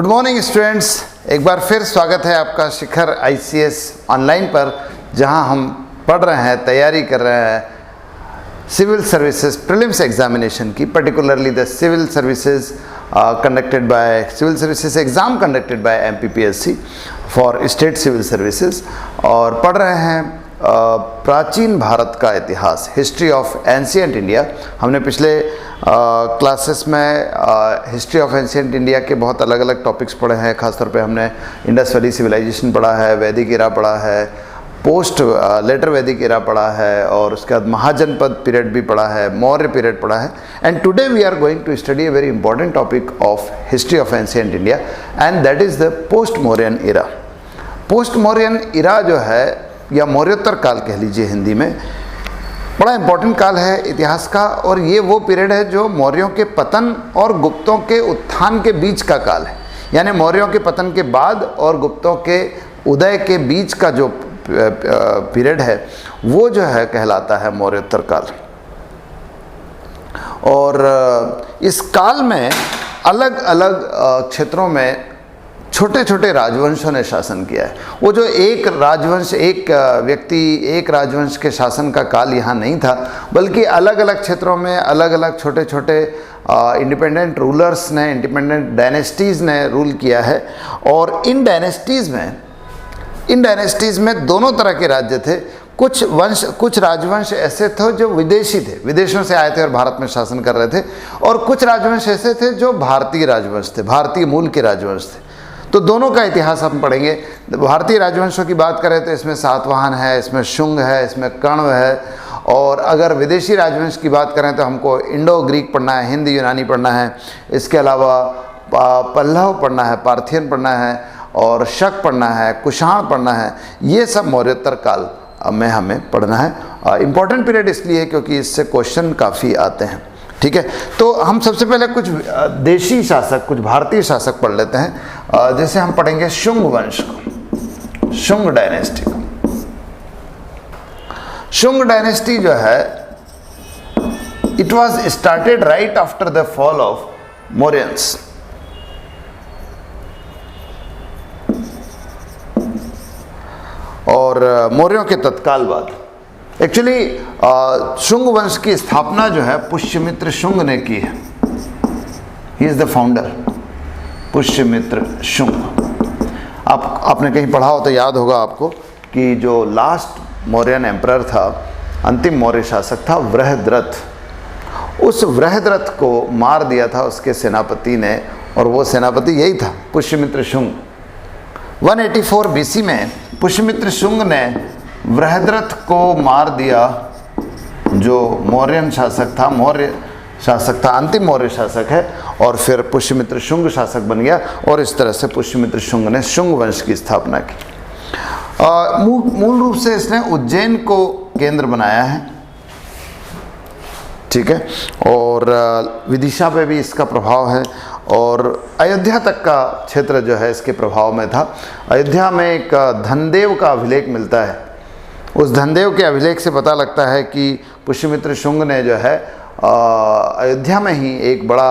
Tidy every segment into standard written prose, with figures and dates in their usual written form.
Good morning students, एक बार फिर स्वागत है आपका शिखर आईसीएस ऑनलाइन पर, जहां हम पढ़ रहे हैं, तैयारी कर रहे हैं सिविल सर्विसेज प्रीलिम्स एग्जामिनेशन की, particularly the civil services conducted by civil services exam conducted by MPPSC for state civil services. और पढ़ रहे हैं प्राचीन भारत का इतिहास, हिस्ट्री ऑफ एंशिएंट इंडिया। हमने पिछले क्लासेस में हिस्ट्री ऑफ एंशिएंट इंडिया के बहुत अलग अलग टॉपिक्स पढ़े हैं। खासतौर पे हमने इंडस वैली सिविलाइजेशन पढ़ा है, वैदिक इरा पढ़ा है, पोस्ट लेटर वैदिक इरा पढ़ा है, और उसके बाद महाजनपद पीरियड भी पढ़ा है, मौर्य पीरियड पढ़ा है। And today we are going to study a very important topic of history of ancient India, and that is the post Mauryan era. Post Mauryan era जो है, या मौर्योत्तर काल कह लीजिए हिंदी में, बड़ा इंपॉर्टेंट काल है इतिहास का। और ये वो पीरियड है जो मौर्यों के पतन और गुप्तों के उत्थान के बीच का काल है। यानी मौर्यों के पतन के बाद और गुप्तों के उदय के बीच का जो पीरियड है, वो जो है कहलाता है मौर्योत्तर काल। और इस काल में अलग अलग क्षेत्रों में छोटे छोटे राजवंशों ने शासन किया है। वो जो एक राजवंश, एक व्यक्ति, एक राजवंश के शासन का काल यहाँ नहीं था, बल्कि अलग अलग क्षेत्रों में अलग अलग छोटे छोटे इंडिपेंडेंट रूलर्स ने, इंडिपेंडेंट डायनेस्टीज़ ने रूल किया है। और इन डायनेस्टीज़ में दोनों तरह के राज्य थे। कुछ राजवंश ऐसे थे जो विदेशी थे, विदेशों से आए थे और भारत में शासन कर रहे थे, और कुछ राजवंश ऐसे थे जो भारतीय राजवंश थे, भारतीय मूल के राजवंश थे। तो दोनों का इतिहास हम पढ़ेंगे। भारतीय राजवंशों की बात करें तो इसमें सातवाहन है, इसमें शुंग है, इसमें कण्व है। और अगर विदेशी राजवंश की बात करें तो हमको इंडो ग्रीक पढ़ना है, हिंद यूनानी पढ़ना है, इसके अलावा पल्लव पढ़ना है, पार्थियन पढ़ना है, और शक पढ़ना है, कुषाण पढ़ना है। ये सब मौर्योत्तर काल में हमें पढ़ना है। इम्पॉर्टेंट पीरियड इसलिए क्योंकि इससे क्वेश्चन काफ़ी आते हैं। ठीक है, तो हम सबसे पहले कुछ देशी शासक, कुछ भारतीय शासक पढ़ लेते हैं। जैसे हम पढ़ेंगे शुंग वंश को, शुंग डायनेस्टी को। शुंग डायनेस्टी जो है, it was started right after the fall of Mauryans. और मौर्यों के तत्काल बाद एक्चुअली शुंग वंश की स्थापना जो है पुष्यमित्र शुंग ने की है। He is the founder, Pushyamitra Shunga. आपने कहीं पढ़ा हो तो याद होगा आपको कि जो लास्ट मौर्यन एम्परर था, अंतिम मौर्य शासक था वृहद्रथ। उस वृहद्रथ को मार दिया था उसके सेनापति ने, और वो सेनापति यही था, पुष्यमित्र शुंग। 184 बीसी में पुष्यमित्र शुंग ने वृहद्रथ को मार दिया, जो मौर्यन शासक था, अंतिम मौर्य शासक है। और फिर पुष्यमित्र शुंग शासक बन गया, और इस तरह से पुष्यमित्र शुंग ने शुंग वंश की स्थापना की। मूल रूप से इसने उज्जैन को केंद्र बनाया है, ठीक है, और विदिशा पे भी इसका प्रभाव है, और अयोध्या तक का क्षेत्र जो है इसके प्रभाव में था। अयोध्या में एक धनदेव का अभिलेख मिलता है। उस धनदेव के अभिलेख से पता लगता है कि पुष्यमित्र शुंग ने जो है अयोध्या में ही एक बड़ा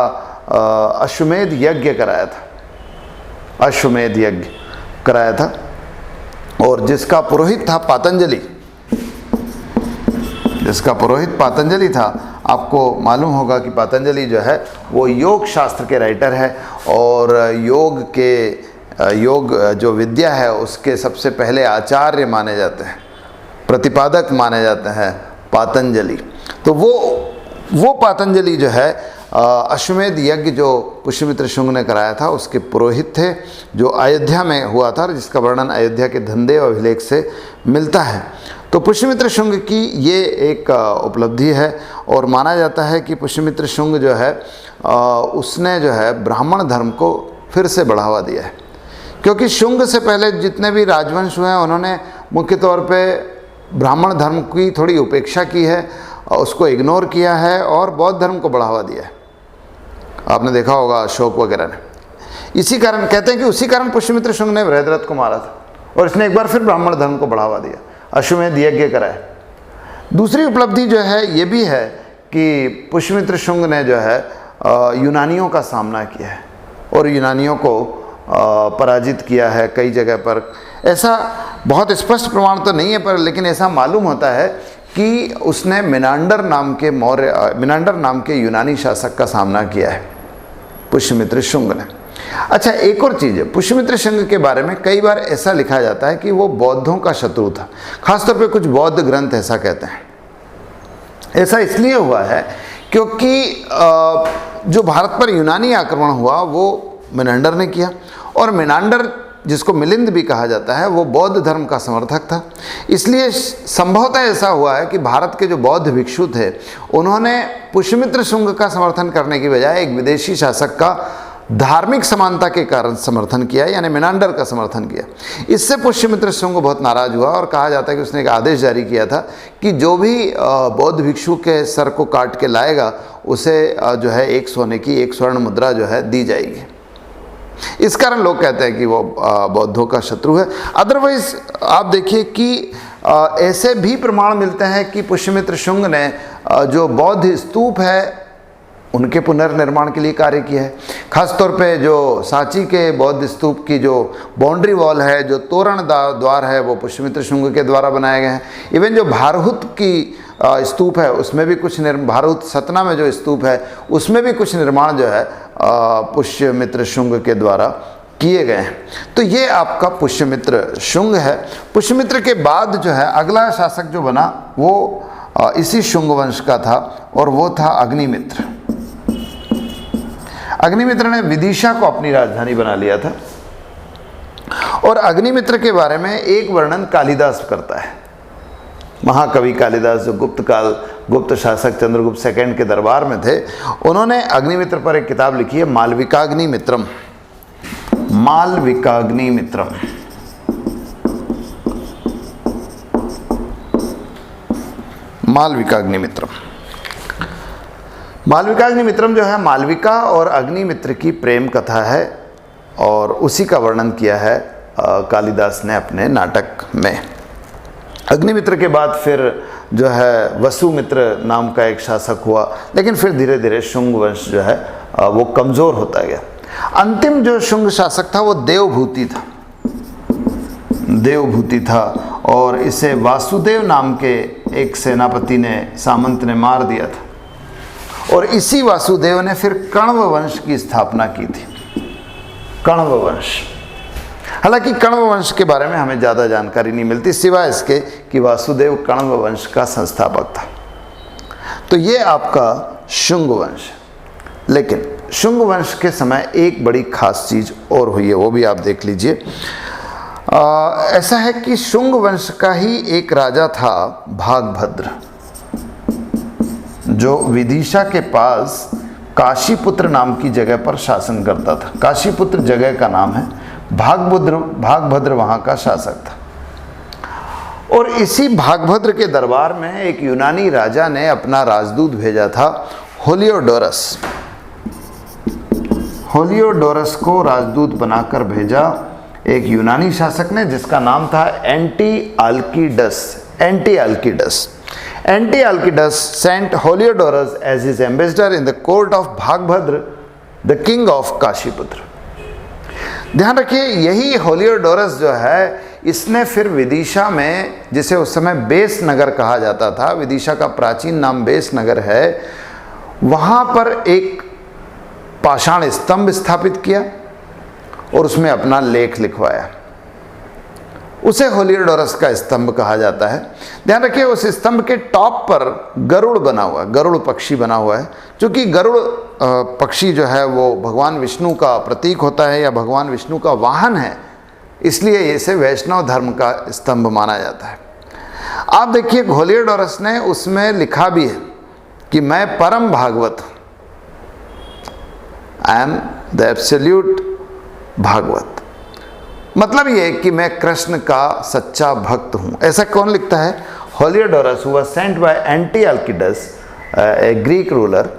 अश्वमेध यज्ञ कराया था, अश्वमेध यज्ञ कराया था, और जिसका पुरोहित था पातंजलि, था। आपको मालूम होगा कि पातंजलि जो है वो योग शास्त्र के राइटर है, और योग जो विद्या है उसके सबसे पहले आचार्य माने जाते हैं, प्रतिपादक माने जाते हैं पातंजलि। तो वो पातंजलि जो है अश्वमेध यज्ञ जो पुष्यमित्र शुंग ने कराया था उसके पुरोहित थे, जो अयोध्या में हुआ था, जिसका वर्णन अयोध्या के धनदेव अभिलेख से मिलता है। तो पुष्यमित्र शुंग की ये एक उपलब्धि है, और माना जाता है कि पुष्यमित्र शुंग जो है उसने जो है ब्राह्मण धर्म को फिर से बढ़ावा दिया है। क्योंकि शुंग से पहले जितने भी राजवंश हुए हैं उन्होंने मुख्य तौर पे ब्राह्मण धर्म की थोड़ी उपेक्षा की है, उसको इग्नोर किया है, और बौद्ध धर्म को बढ़ावा दिया है। आपने देखा होगा अशोक वगैरह ने। इसी कारण कहते हैं कि उसी कारण पुष्यमित्र शुंग ने वृहद्रथ को मारा था, और इसने एक बार फिर ब्राह्मण धर्म को बढ़ावा दिया, अश्वमेध यज्ञ कराया। दूसरी उपलब्धि जो है ये भी है कि पुष्यमित्र शुंग ने जो है यूनानियों का सामना किया है, और यूनानियों को पराजित किया है कई जगह पर। ऐसा बहुत स्पष्ट प्रमाण तो नहीं है, पर लेकिन ऐसा मालूम होता है कि उसने मिनांडर नाम के यूनानी शासक का सामना किया है, पुष्यमित्र शुंग ने। अच्छा, एक और चीज़ है, पुष्यमित्र शुंग के बारे में कई बार ऐसा लिखा जाता है कि वो बौद्धों का शत्रु था। खासतौर पे कुछ बौद्ध ग्रंथ ऐसा कहते हैं। ऐसा इसलिए हुआ है क्योंकि जो भारत पर यूनानी आक्रमण हुआ वो मिनांडर ने किया, और मिनांडर जिसको मिलिंद भी कहा जाता है वो बौद्ध धर्म का समर्थक था। इसलिए संभवतः ऐसा हुआ है कि भारत के जो बौद्ध भिक्षु थे उन्होंने पुष्यमित्र शुंग का समर्थन करने की बजाय एक विदेशी शासक का धार्मिक समानता के कारण समर्थन किया, यानी मिनांडर का समर्थन किया। इससे पुष्यमित्र शुंग बहुत नाराज हुआ और कहा जाता है कि उसने एक आदेश जारी किया था कि जो भी बौद्ध भिक्षु के सर को काट के लाएगा उसे जो है 1 सोने की 1 स्वर्ण मुद्रा जो है दी जाएगी। इस कारण लोग कहते हैं कि वो बौद्धों का शत्रु है। अदरवाइज आप देखिए कि ऐसे भी प्रमाण मिलते हैं कि पुष्यमित्र शुंग ने जो बौद्ध स्तूप है उनके पुनर्निर्माण के लिए कार्य किया है। खासतौर पे जो सांची के बौद्ध स्तूप की जो बाउंड्री वॉल है, जो तोरण द्वार है, वो पुष्यमित्र शुंग के द्वारा बनाए गए हैं। इवन जो भारहुत की स्तूप है उसमें भी कुछ भारहुत सतना में जो स्तूप है उसमें भी कुछ निर्माण जो है पुष्यमित्र शुंग के द्वारा किए गए हैं। तो ये आपका पुष्यमित्र शुंग है। पुष्यमित्र के बाद जो है अगला शासक जो बना वो इसी शुंग वंश का था, और वो था अग्निमित्र। अग्निमित्र ने विदिशा को अपनी राजधानी बना लिया था, और अग्निमित्र के बारे में एक वर्णन कालिदास करता है। महाकवि कालिदास जो गुप्त शासक चंद्रगुप्त सेकंड के दरबार में थे, उन्होंने अग्निमित्र पर एक किताब लिखी है, मालविकाग्निमित्रम। मालविकाग्निमित्रम मालविकाग्निमित्रम मालविकाग्निमित्रम जो है मालविका और अग्निमित्र की प्रेम कथा है, और उसी का वर्णन किया है कालिदास ने अपने नाटक में। अग्निमित्र के बाद फिर जो है वसुमित्र नाम का एक शासक हुआ, लेकिन फिर धीरे धीरे शुंग वंश जो है वो कमज़ोर होता गया। अंतिम जो शुंग शासक था वो देवभूति था, और इसे वासुदेव नाम के एक सेनापति ने, सामंत ने मार दिया था, और इसी वासुदेव ने फिर कण्व वंश की स्थापना की थी। कण्व वंश, हालांकि कण्व वंश के बारे में हमें ज़्यादा जानकारी नहीं मिलती सिवाय इसके कि वासुदेव कण्व वंश का संस्थापक था। तो ये आपका शुंग वंश। लेकिन शुंग वंश के समय एक बड़ी खास चीज़ और हुई है, वो भी आप देख लीजिए। ऐसा है कि शुंग वंश का ही एक राजा था भागभद्र, जो विदिशा के पास काशीपुत्र नाम की जगह पर शासन करता था। काशीपुत्र जगह का नाम है, भागभद्र वहाँ का शासक था। और इसी भागभद्र के दरबार में एक यूनानी राजा ने अपना राजदूत भेजा था, होलियोडोरस को राजदूत बनाकर भेजा एक यूनानी शासक ने, जिसका नाम था Antiochus sent Heliodorus as his ambassador in the court of Bhagbhadra, the king of काशीपुत्र। ध्यान रखिए, यही होलियोडोरस जो है इसने फिर विदिशा में, जिसे उस समय बेस नगर कहा जाता था, विदिशा का प्राचीन नाम बेस नगर है, वहाँ पर एक पाषाण स्तंभ स्थापित किया और उसमें अपना लेख लिखवाया। उसे होलियोडोरस का स्तंभ कहा जाता है। ध्यान रखिए, उस स्तंभ के टॉप पर गरुड़ बना हुआ, गरुड़ पक्षी बना हुआ है। क्योंकि गरुड़ पक्षी जो है वो भगवान विष्णु का प्रतीक होता है या भगवान विष्णु का वाहन है, इसलिए इसे वैष्णव धर्म का स्तंभ माना जाता है। आप देखिए, होलियोडोरस ने उसमें लिखा भी है कि मैं परम भागवत हूँ, I am the absolute Bhagwat. मतलब ये कि मैं कृष्ण का सच्चा भक्त हूँ। ऐसा कौन लिखता है? Heliodorus, who was sent by Antialcidas, a Greek ruler.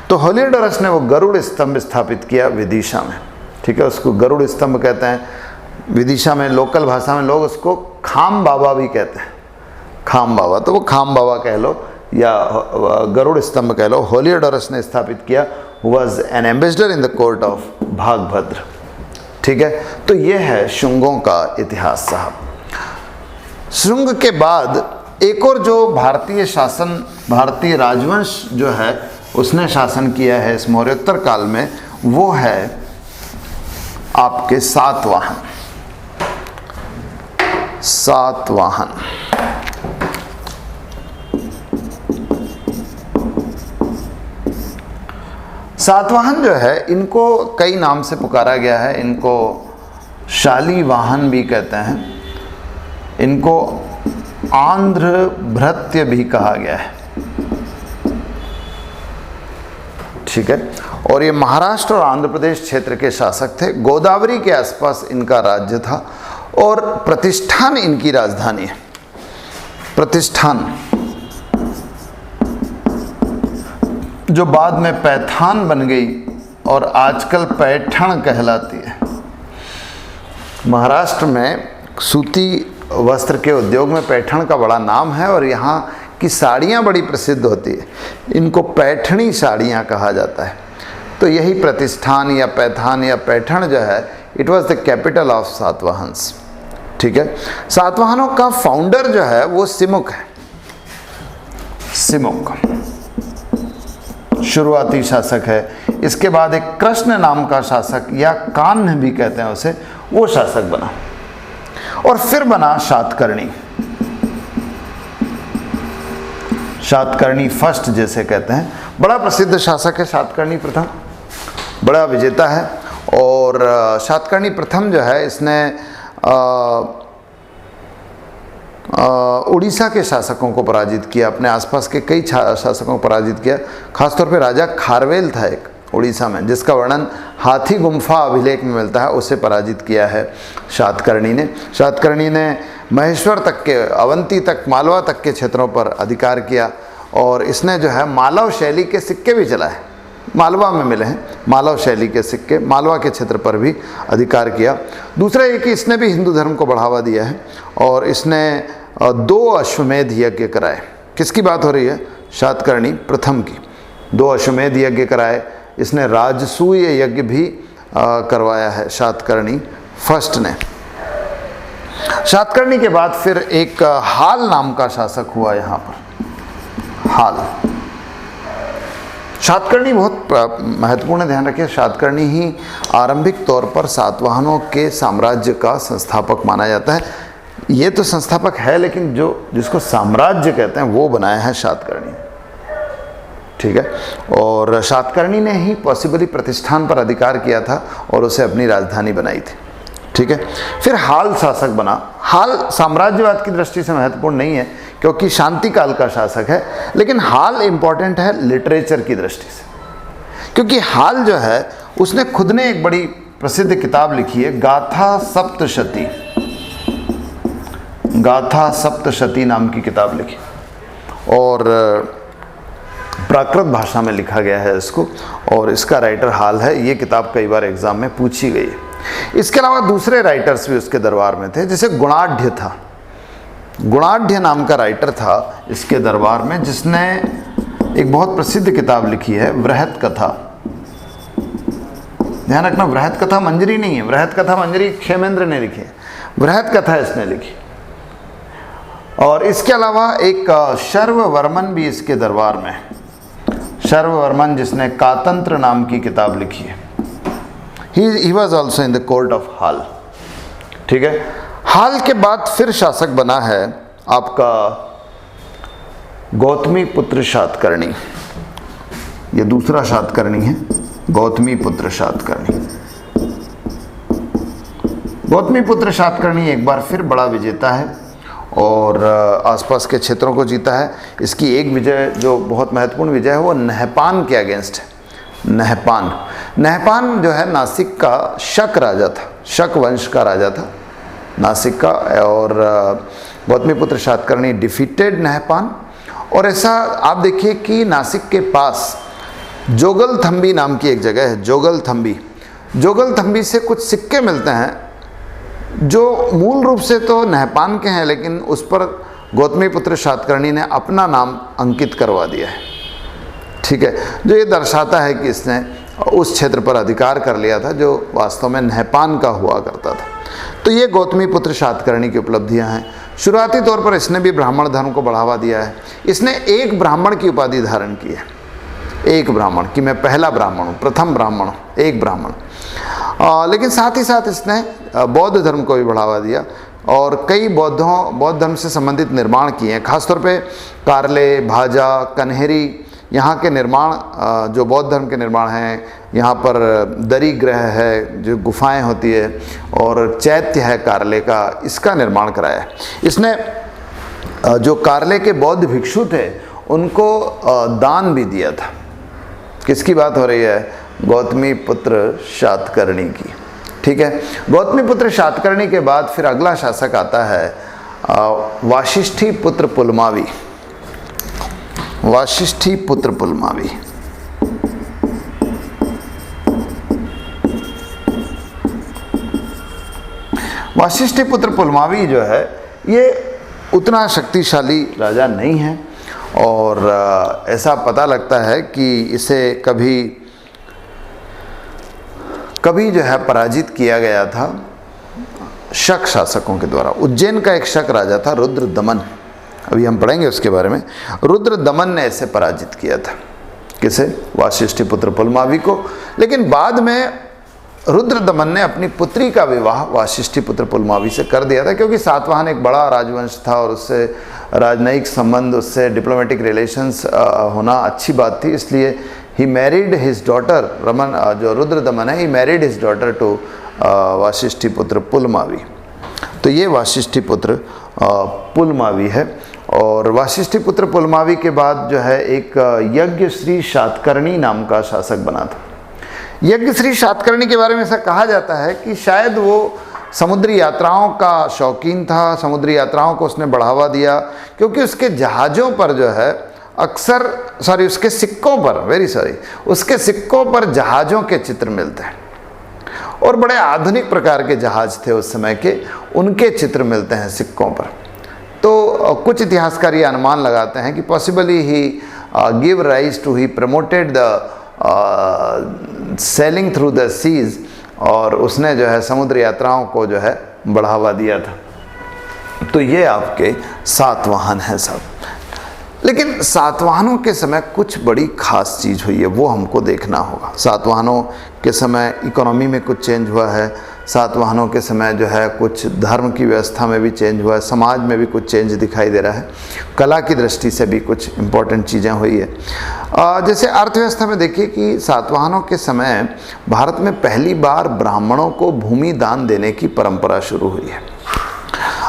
तो होलियोडोरस ने वो गरुड़ स्तंभ स्थापित किया विदिशा में। ठीक है, उसको गरुड़ स्तंभ कहते हैं। विदिशा में लोकल भाषा में लोग उसको खाम बाबा भी कहते हैं, खाम बाबा। तो वो खाम बाबा कह लो या गरुड़ स्तंभ कह लो, होलियोडोरस ने स्थापित किया। Who was an ambassador in the court of Bhagabhadra. ठीक है, तो ये है शुंगों का इतिहास साहब। शुंग के बाद एक और जो भारतीय शासन, भारतीय राजवंश जो है उसने शासन किया है इस मौर्योत्तर काल में, वो है आपके सातवाहन। सातवाहन सातवाहन जो है, इनको कई नाम से पुकारा गया है। इनको शालीवाहन भी कहते हैं, इनको आंध्र भृत्य भी कहा गया है, ठीक है। और ये महाराष्ट्र और आंध्र प्रदेश क्षेत्र के शासक थे। गोदावरी के आसपास इनका राज्य था और प्रतिष्ठान इनकी राजधानी है। प्रतिष्ठान जो बाद में पैठान बन गई और आजकल पैठण कहलाती है। महाराष्ट्र में सूती वस्त्र के उद्योग में पैठण का बड़ा नाम है और यहाँ की साड़ियाँ बड़ी प्रसिद्ध होती है। इनको पैठणी साड़ियाँ कहा जाता है। तो यही प्रतिष्ठान या पैठान या पैठण जो है, it was the capital of Satavahanas, ठीक है। सातवाहनों का फाउंडर जो है वो सिमुक है। सिमुक शुरुआती शासक है। इसके बाद एक कृष्ण नाम का शासक या कान्ह भी कहते हैं उसे, वो शासक बना और फिर बना शातकर्णी। शातकर्णी फर्स्ट जैसे कहते हैं, बड़ा प्रसिद्ध शासक है शातकर्णी प्रथम, बड़ा विजेता है। और शातकर्णी प्रथम जो है, इसने उड़ीसा के शासकों को पराजित किया, अपने आसपास के कई शासकों को पराजित किया। खासतौर पे राजा खारवेल था एक उड़ीसा में, जिसका वर्णन हाथी गुम्फा अभिलेख में मिलता है, उसे पराजित किया है शातकर्णी ने। शातकर्णी ने महेश्वर तक के, अवंती तक, मालवा तक के क्षेत्रों पर अधिकार किया और इसने जो है मालव शैली के सिक्के भी चलाए, मालवा में मिले हैं मालव शैली के सिक्के, मालवा के क्षेत्र पर भी अधिकार किया। दूसरा ये कि इसने भी हिंदू धर्म को बढ़ावा दिया है और इसने 2 अश्वमेध यज्ञ कराए। किसकी बात हो रही है? शातकर्णी प्रथम की। 2 अश्वमेध यज्ञ कराए। इसने राजसूय यज्ञ भी करवाया है शातकर्णी फर्स्ट ने। शातकर्णी के बाद फिर एक हाल नाम का शासक हुआ यहाँ पर, हाल। शातकर्णी बहुत महत्वपूर्ण, ध्यान रखिए, शातकर्णी ही आरंभिक तौर पर सातवाहनों के साम्राज्य का संस्थापक माना जाता है। ये तो संस्थापक है, लेकिन जिसको साम्राज्य कहते हैं वो बनाया है शातकर्णी, ठीक है। और शातकर्णी ने ही पॉसिबली प्रतिष्ठान पर अधिकार किया था और उसे अपनी राजधानी बनाई थी, ठीक है। फिर हाल शासक बना। हाल साम्राज्यवाद की दृष्टि से महत्वपूर्ण नहीं है क्योंकि शांति काल का शासक है, लेकिन हाल इंपॉर्टेंट है लिटरेचर की दृष्टि से, क्योंकि हाल जो है उसने खुद ने एक बड़ी प्रसिद्ध किताब लिखी है, गाथा सप्तशती। गाथा सप्तशती नाम की किताब लिखी और प्राकृत भाषा में लिखा गया है इसको, और इसका राइटर हाल है। ये किताब कई बार एग्जाम में पूछी गई है। इसके अलावा दूसरे राइटर्स भी उसके दरबार में थे, जैसे गुणाढ़ था। गुणाढ़ नाम का राइटर था इसके दरबार में, जिसने एक बहुत प्रसिद्ध किताब लिखी है, वृहत कथा। ध्यान रखना, वृहत कथा मंजरी नहीं है, वृहत कथा मंजरी क्षेमेंद्र ने लिखी है, वृहत कथा इसने लिखी। और इसके अलावा एक शर्ववर्मन भी इसके दरबार में, शर्ववर्मन जिसने कातंत्र नाम की किताब लिखी है। He was also in the court of Hala, ठीक है। हाल के बाद फिर शासक बना है आपका गौतमी पुत्र शातकर्णी। ये दूसरा शातकर्णी है, गौतमी पुत्र शातकर्णी। गौतमी पुत्र शातकर्णी एक बार फिर बड़ा विजेता है और आसपास के क्षेत्रों को जीता है। इसकी एक विजय जो बहुत महत्वपूर्ण विजय है वो नहपान के अगेंस्ट है। नहपान जो है नासिक का शक राजा था, शक वंश का राजा था नासिक का, और गौतमीपुत्र शातकर्णी डिफीटेड नहपान। और ऐसा आप देखिए कि नासिक के पास जोगलथंबी नाम की एक जगह है, जोगलथंबी से कुछ सिक्के मिलते हैं जो मूल रूप से तो नहपान के हैं, लेकिन उस पर गौतमीपुत्र शातकर्णी ने अपना नाम अंकित करवा दिया है, ठीक है। जो ये दर्शाता है कि इसने उस क्षेत्र पर अधिकार कर लिया था जो वास्तव में नहपान का हुआ करता था। तो ये गौतमीपुत्र शातकर्णी की उपलब्धियां हैं। शुरुआती तौर पर इसने भी ब्राह्मण धर्म को बढ़ावा दिया है। इसने एक ब्राह्मण की उपाधि धारण की है, एक ब्राह्मण, कि मैं पहला ब्राह्मण हूँ, प्रथम ब्राह्मण हूँ, एक ब्राह्मण। लेकिन साथ ही साथ इसने बौद्ध धर्म को भी बढ़ावा दिया और कई बौद्ध धर्म से संबंधित निर्माण किए हैं। खासतौर पे कारले, भाजा, कन्हेरी, यहाँ के निर्माण जो बौद्ध धर्म के निर्माण हैं, यहाँ पर दरी ग्रह है, जो गुफाएं होती है, और चैत्य है कारले का, इसका निर्माण कराया है इसने। जो कारले के बौद्ध भिक्षु थे उनको दान भी दिया था। किसकी बात हो रही है? गौतमीपुत्र शातकर्णी की। ठीक है, गौतमीपुत्र शातकर्णी के बाद फिर अगला शासक आता है वाशिष्ठीपुत्र पुलमावी। वाशिष्ठीपुत्र पुलमावी। वाशिष्ठीपुत्र पुलमावी जो है ये उतना शक्तिशाली राजा नहीं है और ऐसा पता लगता है कि इसे कभी जो है पराजित किया गया था शक शासकों के द्वारा। उज्जैन का एक शक राजा था रुद्रदमन, अभी हम पढ़ेंगे उसके बारे में। रुद्रदमन ने ऐसे पराजित किया था, किसे? वाशिष्ठीपुत्र पुलमावी को। लेकिन बाद में रुद्रदमन ने अपनी पुत्री का विवाह वाशिष्ठीपुत्र पुलमावी से कर दिया था, क्योंकि सातवाहन एक बड़ा राजवंश था और उससे राजनयिक संबंध, उससे डिप्लोमेटिक रिलेशंस होना अच्छी बात थी। इसलिए ही मैरिड हिज डॉटर, जो रुद्रदमन है, he married his daughter to Vashishthiputra Pulamavi. तो ये वाशिष्ठीपुत्र पुलमावी है। और वाशिष्ठीपुत्र पुलमावी के बाद जो है एक यज्ञश्री शातकर्णी नाम का शासक बना था। यज्ञश्री शातकर्णी के बारे में ऐसा कहा जाता है कि शायद वो समुद्री यात्राओं का शौकीन था, समुद्री यात्राओं को उसने बढ़ावा दिया, क्योंकि उसके जहाज़ों पर जो है अक्सर उसके सिक्कों पर उसके सिक्कों पर जहाज़ों के चित्र मिलते हैं और बड़े आधुनिक प्रकार के जहाज़ थे उस समय के, उनके चित्र मिलते हैं सिक्कों पर। तो कुछ इतिहासकार ये अनुमान लगाते हैं कि possibly he give rise to, he promoted the sailing through the seas, और उसने जो है समुद्र यात्राओं को जो है बढ़ावा दिया था। तो ये आपके सातवाहन हैं सब। लेकिन सातवाहनों के समय कुछ बड़ी खास चीज़ हुई है, वो हमको देखना होगा। सातवाहनों के समय इकोनॉमी में कुछ चेंज हुआ है, सातवाहनों के समय जो है कुछ धर्म की व्यवस्था में भी चेंज हुआ है, समाज में भी कुछ चेंज दिखाई दे रहा है, कला की दृष्टि से भी कुछ इम्पोर्टेंट चीज़ें हुई है। जैसे अर्थव्यवस्था में देखिए कि सातवाहनों के समय भारत में पहली बार ब्राह्मणों को भूमि दान देने की परंपरा शुरू हुई है।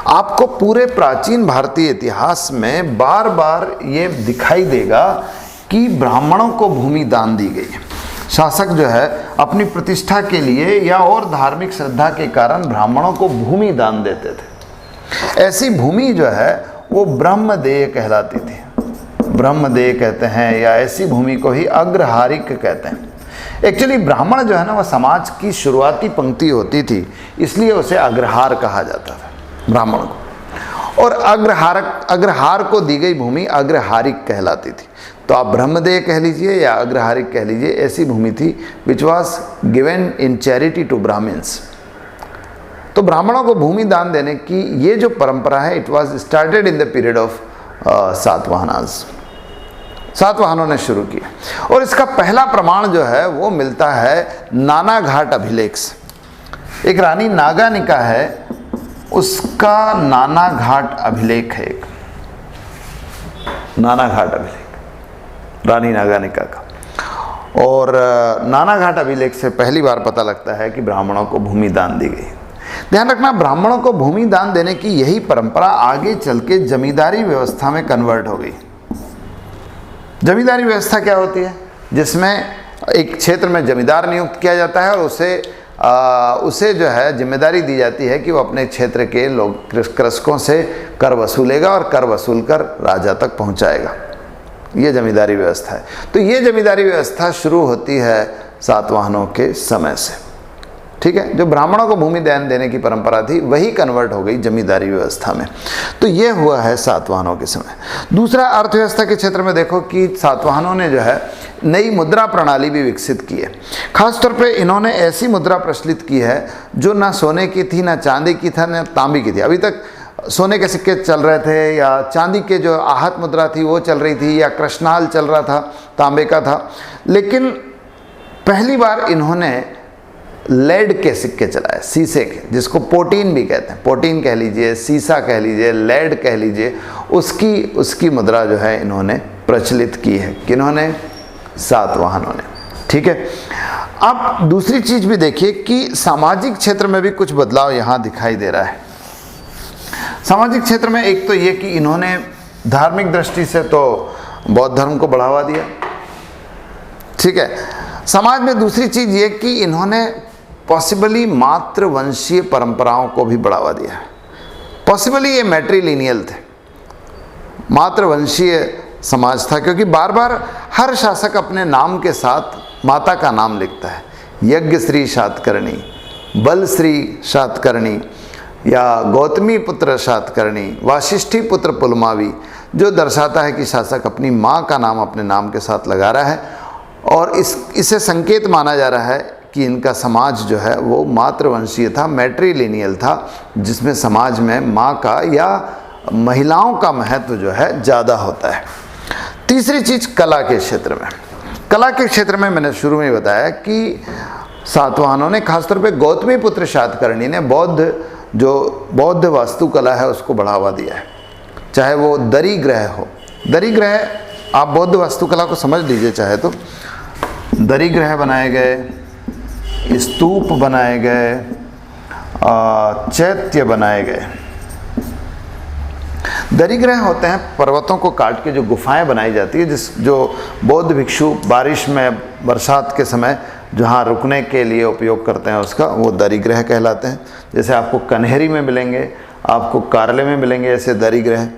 आपको पूरे प्राचीन भारतीय इतिहास में बार बार ये दिखाई देगा कि ब्राह्मणों को भूमि दान दी गई है। शासक जो है अपनी प्रतिष्ठा के लिए या और धार्मिक श्रद्धा के कारण ब्राह्मणों को भूमि दान देते थे। ऐसी भूमि जो है वो ब्रह्मदेय कहलाती थी, ब्रह्मदेय कहते हैं, या ऐसी भूमि को ही अग्रहारिक कहते हैं। एक्चुअली ब्राह्मण जो है ना, वह समाज की शुरुआती पंक्ति होती थी, इसलिए उसे अग्रहार कहा जाता था ब्राह्मण को। और अग्रहार को दी गई भूमि अग्रहारिक कहलाती थी। तो आप ब्रह्मदेय कह लीजिए या अग्रहारिक कह लीजिए, ऐसी भूमि थी which was given in charity to Brahmans. तो ब्राह्मणों को भूमि दान देने की ये जो परंपरा है, it was started in the period of Satavahanas. सातवाहनों ने शुरू किया और इसका पहला प्रमाण जो है वो मिलता है नानाघाट अभिलेख से। एक रानी नागानिका है, उसका नानाघाट अभिलेख है, एक नानाघाट अभिलेख रानी नागानिका का। और नानाघाट अभिलेख से पहली बार पता लगता है कि ब्राह्मणों को भूमि दान दी गई। ध्यान रखना, ब्राह्मणों को भूमि दान देने की यही परंपरा आगे चल के जमींदारी व्यवस्था में कन्वर्ट हो गई। जमींदारी व्यवस्था क्या होती है? जिसमें एक क्षेत्र में जमींदार नियुक्त किया जाता है और उसे जो है जिम्मेदारी दी जाती है कि वो अपने क्षेत्र के लोग कृषकों से कर वसूलेगा और कर वसूल कर राजा तक पहुंचाएगा। ये जमींदारी व्यवस्था है। तो ये जमींदारी व्यवस्था शुरू होती है सातवाहनों के समय से। ठीक है। जो ब्राह्मणों को भूमि दान देने की परंपरा थी वही कन्वर्ट हो गई जमींदारी व्यवस्था में। तो ये हुआ है सातवाहनों के समय। दूसरा, अर्थव्यवस्था के क्षेत्र में देखो कि सातवाहनों ने जो है नई मुद्रा प्रणाली भी विकसित की है। खासतौर पे इन्होंने ऐसी मुद्रा प्रचलित की है जो ना सोने की थी, ना चांदी की था, ना तांबी की थी। अभी तक सोने के सिक्के चल रहे थे या चांदी के जो आहत मुद्रा थी वो चल रही थी या कृष्णाल चल रहा था, तांबे का था। लेकिन पहली बार इन्होंने लेड के सिक्के चलाए, शीशे के, जिसको पोटीन भी कहते हैं। पोटीन कह लीजिए, सीसा कह लीजिए, लेड कह लीजिए, उसकी मुद्रा जो है इन्होंने प्रचलित की है। किन्होंने? सातवाहनों ने। ठीक है। अब दूसरी चीज भी देखिए कि सामाजिक क्षेत्र में भी कुछ बदलाव यहाँ दिखाई दे रहा है। सामाजिक क्षेत्र में एक तो ये कि इन्होंने धार्मिक दृष्टि से तो बौद्ध धर्म को बढ़ावा दिया। ठीक है। समाज में दूसरी चीज ये कि इन्होंने पॉसिबली मातृवंशीय परंपराओं को भी बढ़ावा दिया। पॉसिबली ये मैट्रिलिनियल थे, मातृवंशीय समाज था, क्योंकि बार बार हर शासक अपने नाम के साथ माता का नाम लिखता है। यज्ञ श्री शातकर्णी, बल श्री शातकर्णी या गौतमी पुत्र शातकर्णी, वाशिष्ठी पुत्र पुलमावी, जो दर्शाता है कि शासक अपनी माँ का नाम अपने नाम के साथ लगा रहा है। और इसे संकेत माना जा रहा है कि इनका समाज जो है वो मातृवंशीय था, मैट्रिलिनियल था, जिसमें समाज में माँ का या महिलाओं का महत्व जो है ज़्यादा होता है। तीसरी चीज़ कला के क्षेत्र में। कला के क्षेत्र में मैंने शुरू में बताया कि सातवाहनों ने, खासतौर पे गौतमी पुत्र शातकर्णी ने बौद्ध वास्तुकला है उसको बढ़ावा दिया है। चाहे वो दरी ग्रह हो, दरी ग्रह आप बौद्ध वास्तुकला को समझ लीजिए चाहे तो। दरी ग्रह बनाए गए, स्तूप बनाए गए, चैत्य बनाए गए। दरिग्रह होते हैं पर्वतों को काट के जो गुफाएं बनाई जाती है, जो बौद्ध भिक्षु बारिश में, बरसात के समय जहाँ रुकने के लिए उपयोग करते हैं उसका, वो दरिग्रह कहलाते हैं। जैसे आपको कन्हेरी में मिलेंगे, आपको कारले में मिलेंगे ऐसे दरिग्रह।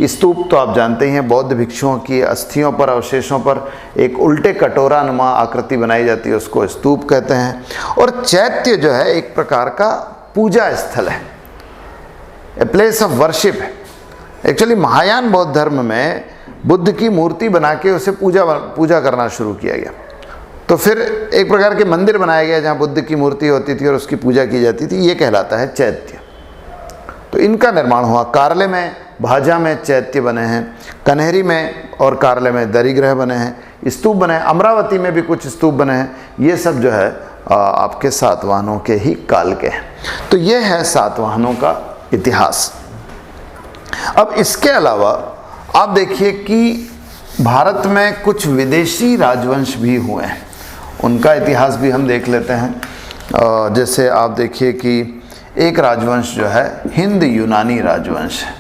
स्तूप तो आप जानते ही हैं, बौद्ध भिक्षुओं की अस्थियों पर, अवशेषों पर एक उल्टे कटोरा नुमा आकृति बनाई जाती है, उसको स्तूप कहते हैं। और चैत्य जो है एक प्रकार का पूजा स्थल है, ए प्लेस ऑफ वर्शिप है। एक्चुअली महायान बौद्ध धर्म में बुद्ध की मूर्ति बना के उसे पूजा करना शुरू किया गया। तो फिर एक प्रकार के मंदिर बनाया गया जहाँ बुद्ध की मूर्ति होती थी और उसकी पूजा की जाती थी, ये कहलाता है चैत्य। तो इनका निर्माण हुआ। कारले में, भाजा में चैत्य बने हैं, कन्हेरी में और कारले में दरिग्रह बने हैं, स्तूप बने हैं, अमरावती में भी कुछ स्तूप बने हैं। ये सब जो है आपके सातवाहनों के ही काल के हैं। तो ये है सातवाहनों का इतिहास। अब इसके अलावा आप देखिए कि भारत में कुछ विदेशी राजवंश भी हुए हैं, उनका इतिहास भी हम देख लेते हैं। जैसे आप देखिए कि एक राजवंश जो है हिंद यूनानी राजवंश है।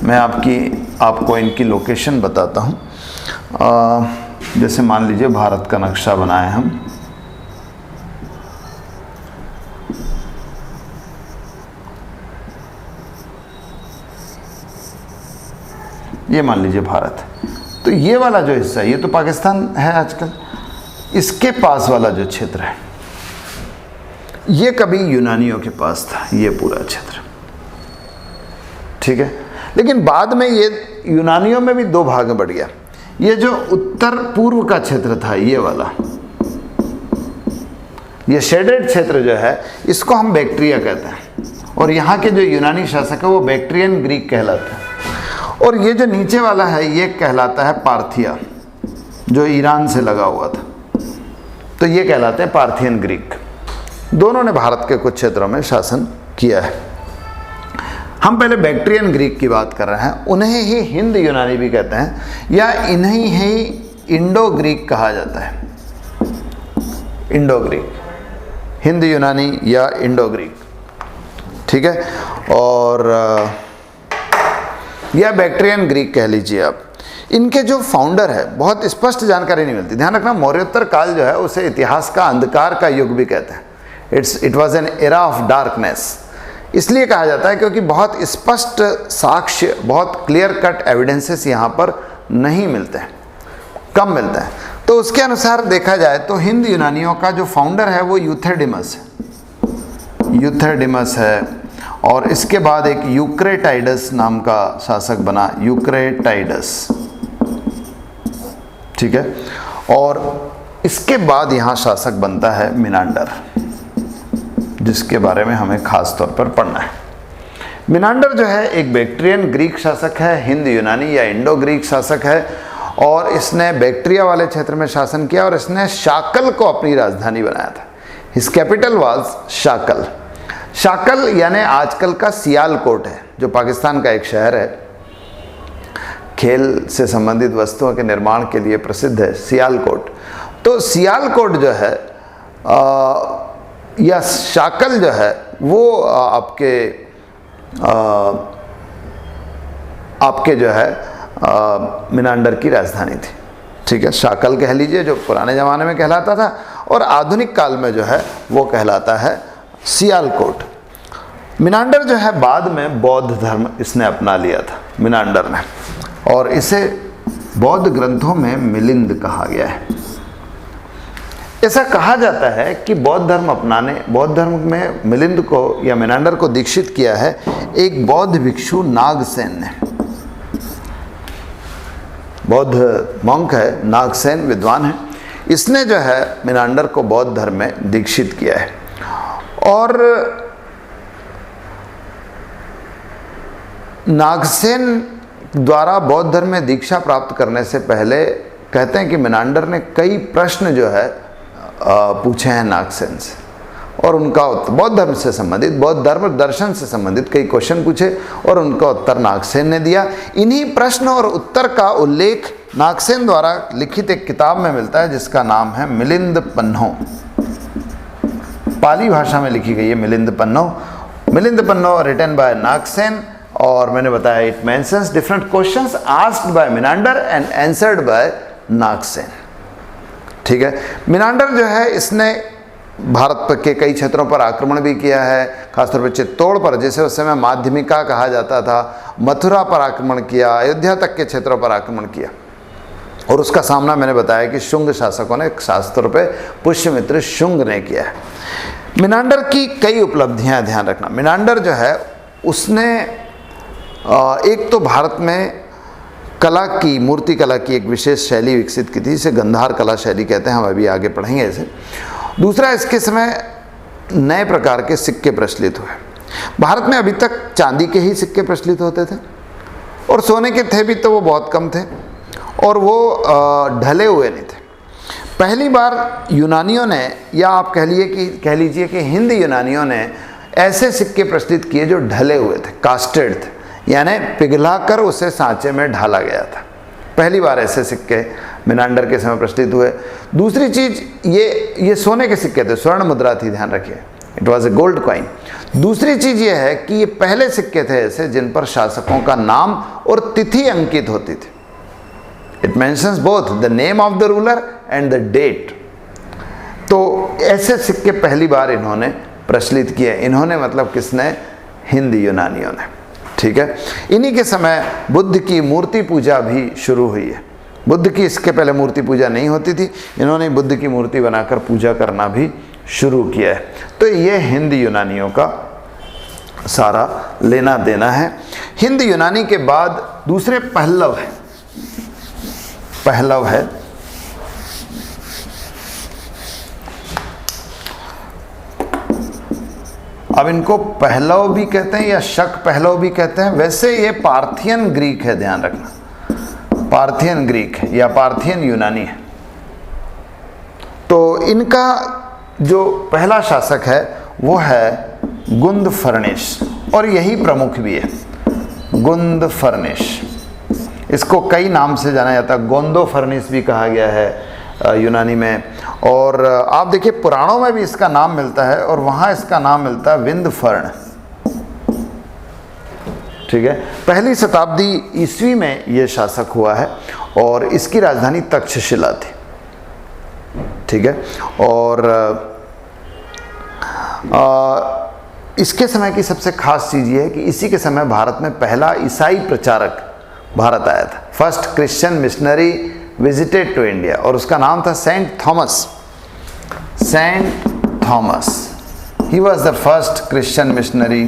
मैं आपको इनकी लोकेशन बताता हूँ। जैसे मान लीजिए भारत का नक्शा बनाए हम, ये मान लीजिए भारत। तो ये वाला जो हिस्सा है ये तो पाकिस्तान है आजकल, इसके पास वाला जो क्षेत्र है ये कभी यूनानियों के पास था, ये पूरा क्षेत्र। ठीक है। लेकिन बाद में ये यूनानियों में भी दो भाग में बढ़ गया। ये जो उत्तर पूर्व का क्षेत्र था, ये वाला, ये शेडेड क्षेत्र जो है इसको हम बैक्ट्रिया कहते हैं। और यहाँ के जो यूनानी शासक है वो बैक्ट्रियन ग्रीक कहलाते हैं। और ये जो नीचे वाला है ये कहलाता है पार्थिया, जो ईरान से लगा हुआ था। तो ये कहलाते हैं पार्थियन ग्रीक। दोनों ने भारत के कुछ क्षेत्रों में शासन किया है। हम पहले बैक्ट्रियन ग्रीक की बात कर रहे हैं, उन्हें ही हिंद यूनानी भी कहते हैं या इन्हें ही इंडो ग्रीक कहा जाता है। इंडो ग्रीक, हिंद यूनानी या इंडो ग्रीक। ठीक है। और या बैक्ट्रियन ग्रीक कह लीजिए आप। इनके जो फाउंडर है बहुत स्पष्ट जानकारी नहीं मिलती। ध्यान रखना, मौर्योत्तर काल जो है उसे इतिहास का अंधकार का युग भी कहते हैं। It was an era of darkness. इसलिए कहा जाता है क्योंकि बहुत स्पष्ट साक्ष्य, बहुत क्लियर कट एविडेंसेस यहाँ पर नहीं मिलते हैं, कम मिलते हैं। तो उसके अनुसार देखा जाए तो हिंद यूनानियों का जो फाउंडर है वो यूथेडेमस है, और इसके बाद एक यूक्रेटाइडस नाम का शासक बना, यूक्रेटाइडस, ठीक है। और इसके बाद यहाँ शासक बनता है मिनांडर, जिसके बारे में हमें खास तौर पर पढ़ना है। मिनांडर जो है एक बैक्ट्रियन ग्रीक शासक है, हिंद यूनानी या इंडो ग्रीक शासक है, और इसने बैक्ट्रिया वाले क्षेत्र में शासन किया और इसने शाकल को अपनी राजधानी बनाया था। His capital was Shakala. Shakala यानी आजकल का सियालकोट है, जो पाकिस्तान का एक शहर है, खेल से संबंधित वस्तुओं के निर्माण के लिए प्रसिद्ध है सियालकोट। तो सियालकोट जो है या शाकल जो है वो आपके जो है मिनांडर की राजधानी थी, ठीक है। शाकल कह लीजिए जो पुराने ज़माने में कहलाता था, और आधुनिक काल में जो है वो कहलाता है सियालकोट। मिनांडर जो है बाद में बौद्ध धर्म इसने अपना लिया था मिनांडर ने, और इसे बौद्ध ग्रंथों में मिलिंद कहा गया है। ऐसा कहा जाता है कि बौद्ध धर्म में मिलिंद को या मिनांडर को दीक्षित किया है एक बौद्ध भिक्षु नागसेन ने। बौद्ध मॉन्क है, नागसेन विद्वान है, इसने जो है मिनांडर को बौद्ध धर्म में दीक्षित किया है। और नागसेन द्वारा बौद्ध धर्म में दीक्षा प्राप्त करने से पहले कहते हैं कि मिनांडर ने कई प्रश्न जो है पूछे हैं नागसेन से, और उनका बौद्ध धर्म से संबंधित, बौद्ध धर्म दर्शन से संबंधित कई क्वेश्चन पूछे और उनका उत्तर नागसेन ने दिया। इन्हीं प्रश्न और उत्तर का उल्लेख नागसेन द्वारा लिखित एक किताब में मिलता है जिसका नाम है मिलिंद पन्नो। पाली भाषा में लिखी गई है मिलिंद पन्नो रिटन बाय नागसेन। और मैंने बताया it mentions different questions asked by Menander and answered by Nagasena, ठीक है। मिनांडर जो है इसने भारत के कई क्षेत्रों पर आक्रमण भी किया है, खासतौर पर चित्तौड़ पर, जैसे उस समय माध्यमिका कहा जाता था, मथुरा पर आक्रमण किया, अयोध्या तक के क्षेत्रों पर आक्रमण किया, और उसका सामना मैंने बताया कि शुंग शासकों ने, खासतौर पे पुष्यमित्र शुंग ने किया है। मिनांडर की कई उपलब्धियां ध्यान रखना। मिनांडर जो है उसने एक तो भारत में कला की, मूर्ति कला की एक विशेष शैली विकसित की थी, इसे गंधार कला शैली कहते हैं, हम अभी आगे पढ़ेंगे इसे। दूसरा, इसके समय नए प्रकार के सिक्के प्रचलित हुए। भारत में अभी तक चांदी के ही सिक्के प्रचलित होते थे, और सोने के थे भी तो वो बहुत कम थे, और वो ढले हुए नहीं थे। पहली बार यूनानियों ने, या आप कह लीजिए कि हिंद यूनानियों ने ऐसे सिक्के प्रचलित किए जो ढले हुए थे, कास्टेड थे, यानी पिघलाकर उसे सांचे में ढाला गया था। पहली बार ऐसे सिक्के मिनांडर के समय प्रचलित हुए। दूसरी चीज, ये सोने के सिक्के थे, स्वर्ण मुद्रा थी, ध्यान रखिए, it was a gold coin. दूसरी चीज ये है कि ये पहले सिक्के थे ऐसे जिन पर शासकों का नाम और तिथि अंकित होती थी। It mentions both the name of the ruler and the date. तो ऐसे सिक्के पहली बार इन्होंने प्रचलित किए। इन्होंने मतलब किसने? हिंद यूनानियों ने, ठीक है। इन्हीं के समय बुद्ध की मूर्ति पूजा भी शुरू हुई है। बुद्ध की इसके पहले मूर्ति पूजा नहीं होती थी, इन्होंने बुद्ध की मूर्ति बनाकर पूजा करना भी शुरू किया है। तो ये हिंद यूनानियों का सारा लेना देना है। हिंद यूनानी के बाद दूसरे पहलव है। अब इनको पहलव भी कहते हैं या शक पहलव भी कहते हैं। वैसे ये पार्थियन ग्रीक है, ध्यान रखना, पार्थियन ग्रीक है या पार्थियन यूनानी है। तो इनका जो पहला शासक है वो है गुंदफर्निश, और यही प्रमुख भी है, गुंदफर्निश। इसको कई नाम से जाना जाता है, गोंदोफर्निस भी कहा गया है यूनानी में, और आप देखिए पुराणों में भी इसका नाम मिलता है, और वहाँ इसका नाम मिलता है विंध्यफर्ण, ठीक है। पहली शताब्दी ईस्वी में ये शासक हुआ है, और इसकी राजधानी तक्षशिला थी, ठीक है। और इसके समय की सबसे खास चीज़ ये है कि इसी के समय भारत में पहला ईसाई प्रचारक भारत आया था। First Christian missionary visited to India, और उसका नाम था Saint Thomas. Saint Thomas, he was the first Christian missionary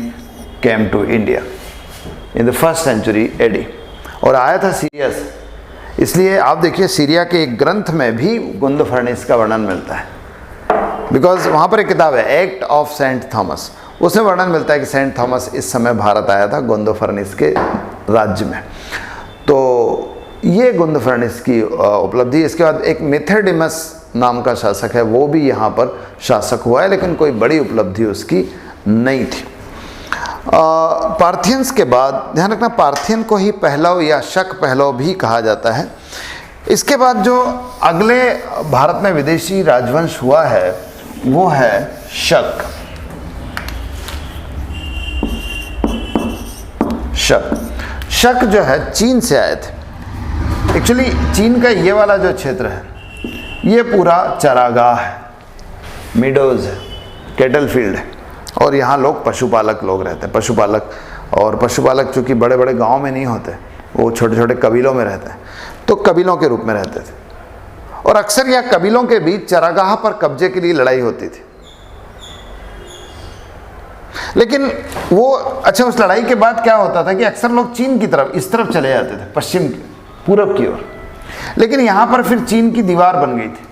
came to India in the first century AD, और आया था सीरिया से। इसलिए आप देखिए सीरिया के एक ग्रंथ में भी गुंद फर्नेस का वर्णन मिलता है, बिकॉज वहाँ पर एक किताब है एक्ट ऑफ सेंट थॉमस, उसमें वर्णन मिलता है कि सेंट थॉमस इस समय भारत आया था गुंद फर्नेस के राज्य में। तो ये गुंद फर्नेस की उपलब्धि। इसके बाद एक मेथोडेमस नाम का शासक है, वो भी यहाँ पर शासक हुआ है, लेकिन कोई बड़ी उपलब्धि उसकी नहीं थी। पार्थियंस के बाद ध्यान रखना, पार्थियन को ही पहलव या शक पहलव भी कहा जाता है। इसके बाद जो अगले भारत में विदेशी राजवंश हुआ है वो है शक। शक जो है चीन से आए थे। एक्चुअली चीन का ये वाला जो क्षेत्र है ये पूरा चरागाह है, मीडोज है, कैटल फील्ड है, और यहाँ लोग पशुपालक लोग रहते हैं। पशुपालक, और पशुपालक चूँकि बड़े बड़े गांव में नहीं होते, वो छोटे छोटे कबीलों में रहते हैं, तो कबीलों के रूप में रहते थे। और अक्सर यह कबीलों के बीच चरागाह पर कब्जे के लिए लड़ाई होती थी। लेकिन वो अच्छा, उस लड़ाई के बाद क्या होता था कि अक्सर लोग चीन की तरफ, इस तरफ चले जाते थे, पश्चिम पूरब की ओर। लेकिन यहाँ पर फिर चीन की दीवार बन गई थी।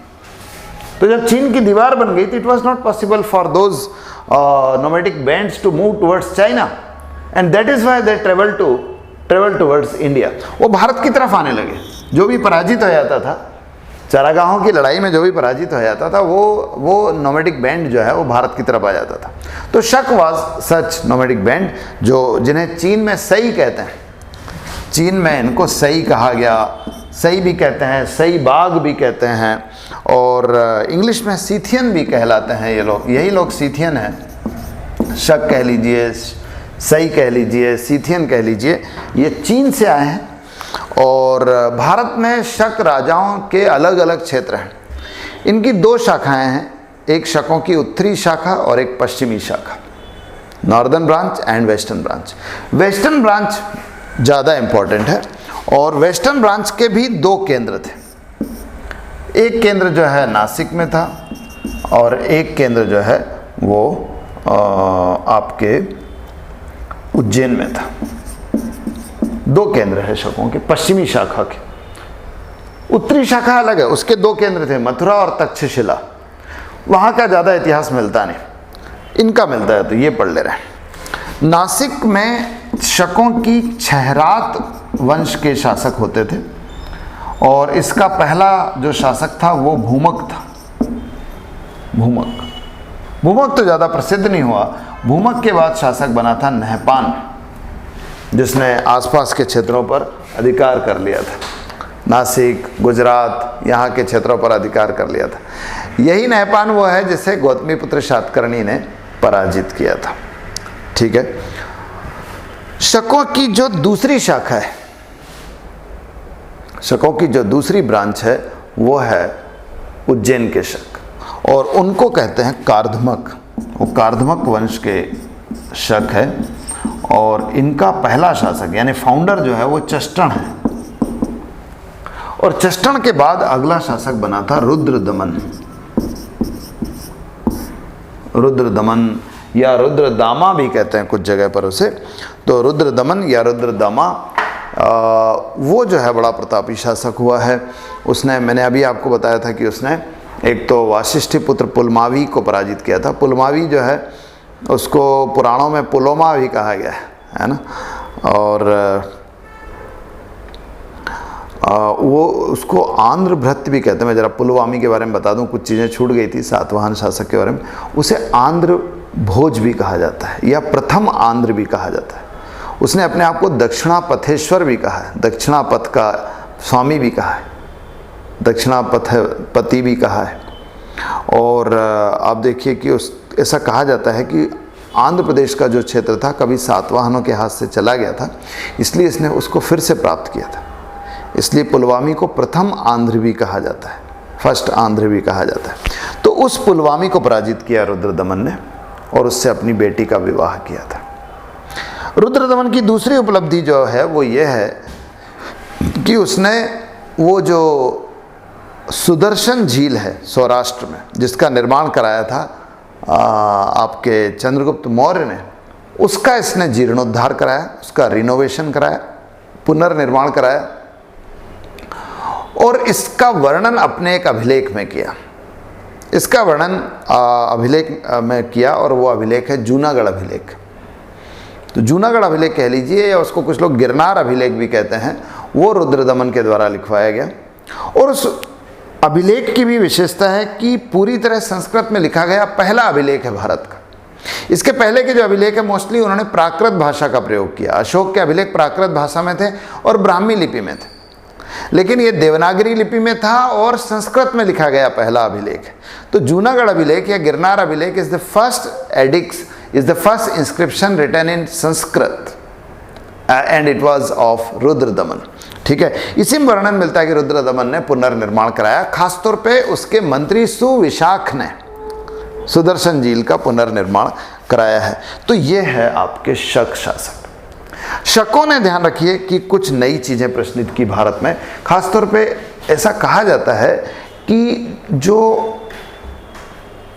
तो जब चीन की दीवार बन गई थी, it was not possible for those nomadic bands to move towards China, and that is why they travel towards India. वो भारत की तरफ आने लगे। जो भी पराजित हो जाता था चरागाहों की लड़ाई में, जो भी पराजित हो जाता था, वो नोमैडिक बैंड जो है वो भारत की तरफ आ जाता था। तो शक वाज सच नोमैडिक बैंड, जो जिन्हें चीन में सई कहते हैं। चीन में इनको सई कहा गया, सई भी कहते हैं, सई बाग भी कहते हैं, और इंग्लिश में सीथियन भी कहलाते हैं ये लोग। यही लोग सीथियन हैं। शक कह लीजिए, सई कह लीजिए, सीथियन कह लीजिए, ये चीन से आए हैं। और भारत में शक राजाओं के अलग अलग क्षेत्र हैं। इनकी दो शाखाएं हैं, एक शकों की उत्तरी शाखा और एक पश्चिमी शाखा, northern branch and western branch. Western branch ज़्यादा इम्पोर्टेंट है, और वेस्टर्न ब्रांच के भी दो केंद्र थे। एक केंद्र जो है नासिक में था, और एक केंद्र जो है वो आपके उज्जैन में था। दो केंद्र है शकों के, पश्चिमी शाखा के। उत्तरी शाखा अलग है, उसके दो केंद्र थे, मथुरा और तक्षशिला। वहाँ का ज़्यादा इतिहास मिलता नहीं, इनका मिलता है, तो ये पढ़ ले रहे हैं। नासिक में शकों की छहरात वंश के शासक होते थे, और इसका पहला जो शासक था वो भूमक था। भूमक तो ज़्यादा प्रसिद्ध नहीं हुआ। भूमक के बाद शासक बना था नहपान, जिसने आसपास के क्षेत्रों पर अधिकार कर लिया था। नासिक, गुजरात, यहाँ के क्षेत्रों पर अधिकार कर लिया था। यही नहपान वो है जिसे गौतमीपुत्र शातकर्णी ने पराजित किया था। ठीक है। शकों की जो दूसरी शाखा है, शकों की जो दूसरी ब्रांच है वो है उज्जैन के शक, और उनको कहते हैं कार्धमक। वो कार्धमक वंश के शक है, और इनका पहला शासक यानी फाउंडर जो है वो चष्टण है। और चष्टण के बाद अगला शासक बना था रुद्रदमन। रुद्रदमन या रुद्रदामा भी कहते हैं कुछ जगह पर उसे। तो रुद्रदमन या रुद्रदामा वो जो है बड़ा प्रतापी शासक हुआ है। उसने, मैंने अभी आपको बताया था कि उसने एक तो वाशिष्ठी पुत्र पुलमावी को पराजित किया था। पुलमावी जो है उसको पुराणों में पुलोमा भी कहा गया है ना। और वो उसको आंध्र भृत्य भी कहते हैं। मैं ज़रा पुलवामी के बारे में बता दूं, कुछ चीज़ें छूट गई थी सातवाहन शासक के बारे में। उसे आंध्र भोज भी कहा जाता है, या प्रथम आंध्र भी कहा जाता है। उसने अपने आप को दक्षिणापथेश्वर भी कहा है, दक्षिणापथ का स्वामी भी कहा है, दक्षिणापति भी कहा है। और आप देखिए कि ऐसा कहा जाता है कि आंध्र प्रदेश का जो क्षेत्र था कभी सातवाहनों के हाथ से चला गया था, इसलिए इसने उसको फिर से प्राप्त किया था। इसलिए पुलवामी को प्रथम आंध्र भी कहा जाता है, फर्स्ट आंध्र भी कहा जाता है। तो उस पुलवामी को पराजित किया रुद्रदमन ने, और उससे अपनी बेटी का विवाह किया था। रुद्रदमन की दूसरी उपलब्धि जो है वो ये है कि उसने वो जो सुदर्शन झील है सौराष्ट्र में, जिसका निर्माण कराया था आपके चंद्रगुप्त मौर्य ने, उसका इसने जीर्णोद्धार कराया, उसका रिनोवेशन कराया, पुनर्निर्माण कराया और इसका वर्णन अपने एक अभिलेख में किया। इसका वर्णन अभिलेख में किया और वो अभिलेख है जूनागढ़ अभिलेख। तो जूनागढ़ अभिलेख कह लीजिए या उसको कुछ लोग गिरनार अभिलेख भी कहते हैं, वो रुद्रदमन के द्वारा लिखवाया गया। और उस अभिलेख की भी विशेषता है कि पूरी तरह संस्कृत में लिखा गया पहला अभिलेख है भारत का। इसके पहले के जो अभिलेख है मोस्टली उन्होंने प्राकृत भाषा का प्रयोग किया। अशोक के अभिलेख प्राकृत भाषा में थे और ब्राह्मी लिपि में थे, लेकिन ये देवनागरी लिपि में था और संस्कृत में लिखा गया पहला अभिलेख है। तो जूनागढ़ अभिलेख या गिरनार अभिलेख is the first edicts, is the first inscription written in Sanskrit and it was of Rudradaman. ठीक है, इसी में वर्णन मिलता है कि रुद्रदमन ने पुनर्निर्माण कराया, खासतौर पे उसके मंत्री सुविशाख ने सुदर्शन झील का पुनर्निर्माण कराया है। तो ये है आपके शक शासक। शकों ने ध्यान रखिए कि कुछ नई चीजें प्रश्नित की भारत में। खासतौर पे ऐसा कहा जाता है कि जो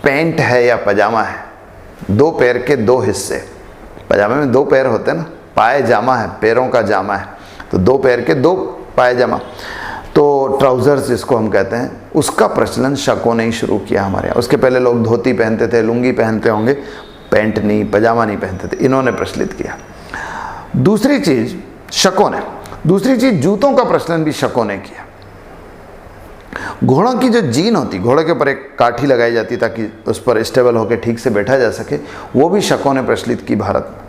पैंट है या पजामा है, दो पैर के दो हिस्से, पजामे में दो पैर होते हैं ना, पाए जामा है, पैरों का जामा है, तो दो पैर के दो पाए जामा, तो ट्राउजर्स जिसको हम कहते हैं, उसका प्रचलन शकों ने ही शुरू किया हमारे यहाँ। उसके पहले लोग धोती पहनते थे, लुंगी पहनते होंगे, पैंट नहीं, पजामा नहीं पहनते थे, इन्होंने प्रचलित किया। दूसरी चीज शकों ने, दूसरी चीज जूतों का प्रचलन भी शकों ने किया। घोड़ों की जो जीन होती, घोड़े के ऊपर एक काठी लगाई जाती ताकि उस पर स्टेबल होकर ठीक से बैठा जा सके, वो भी शकों ने प्रचलित की भारत में।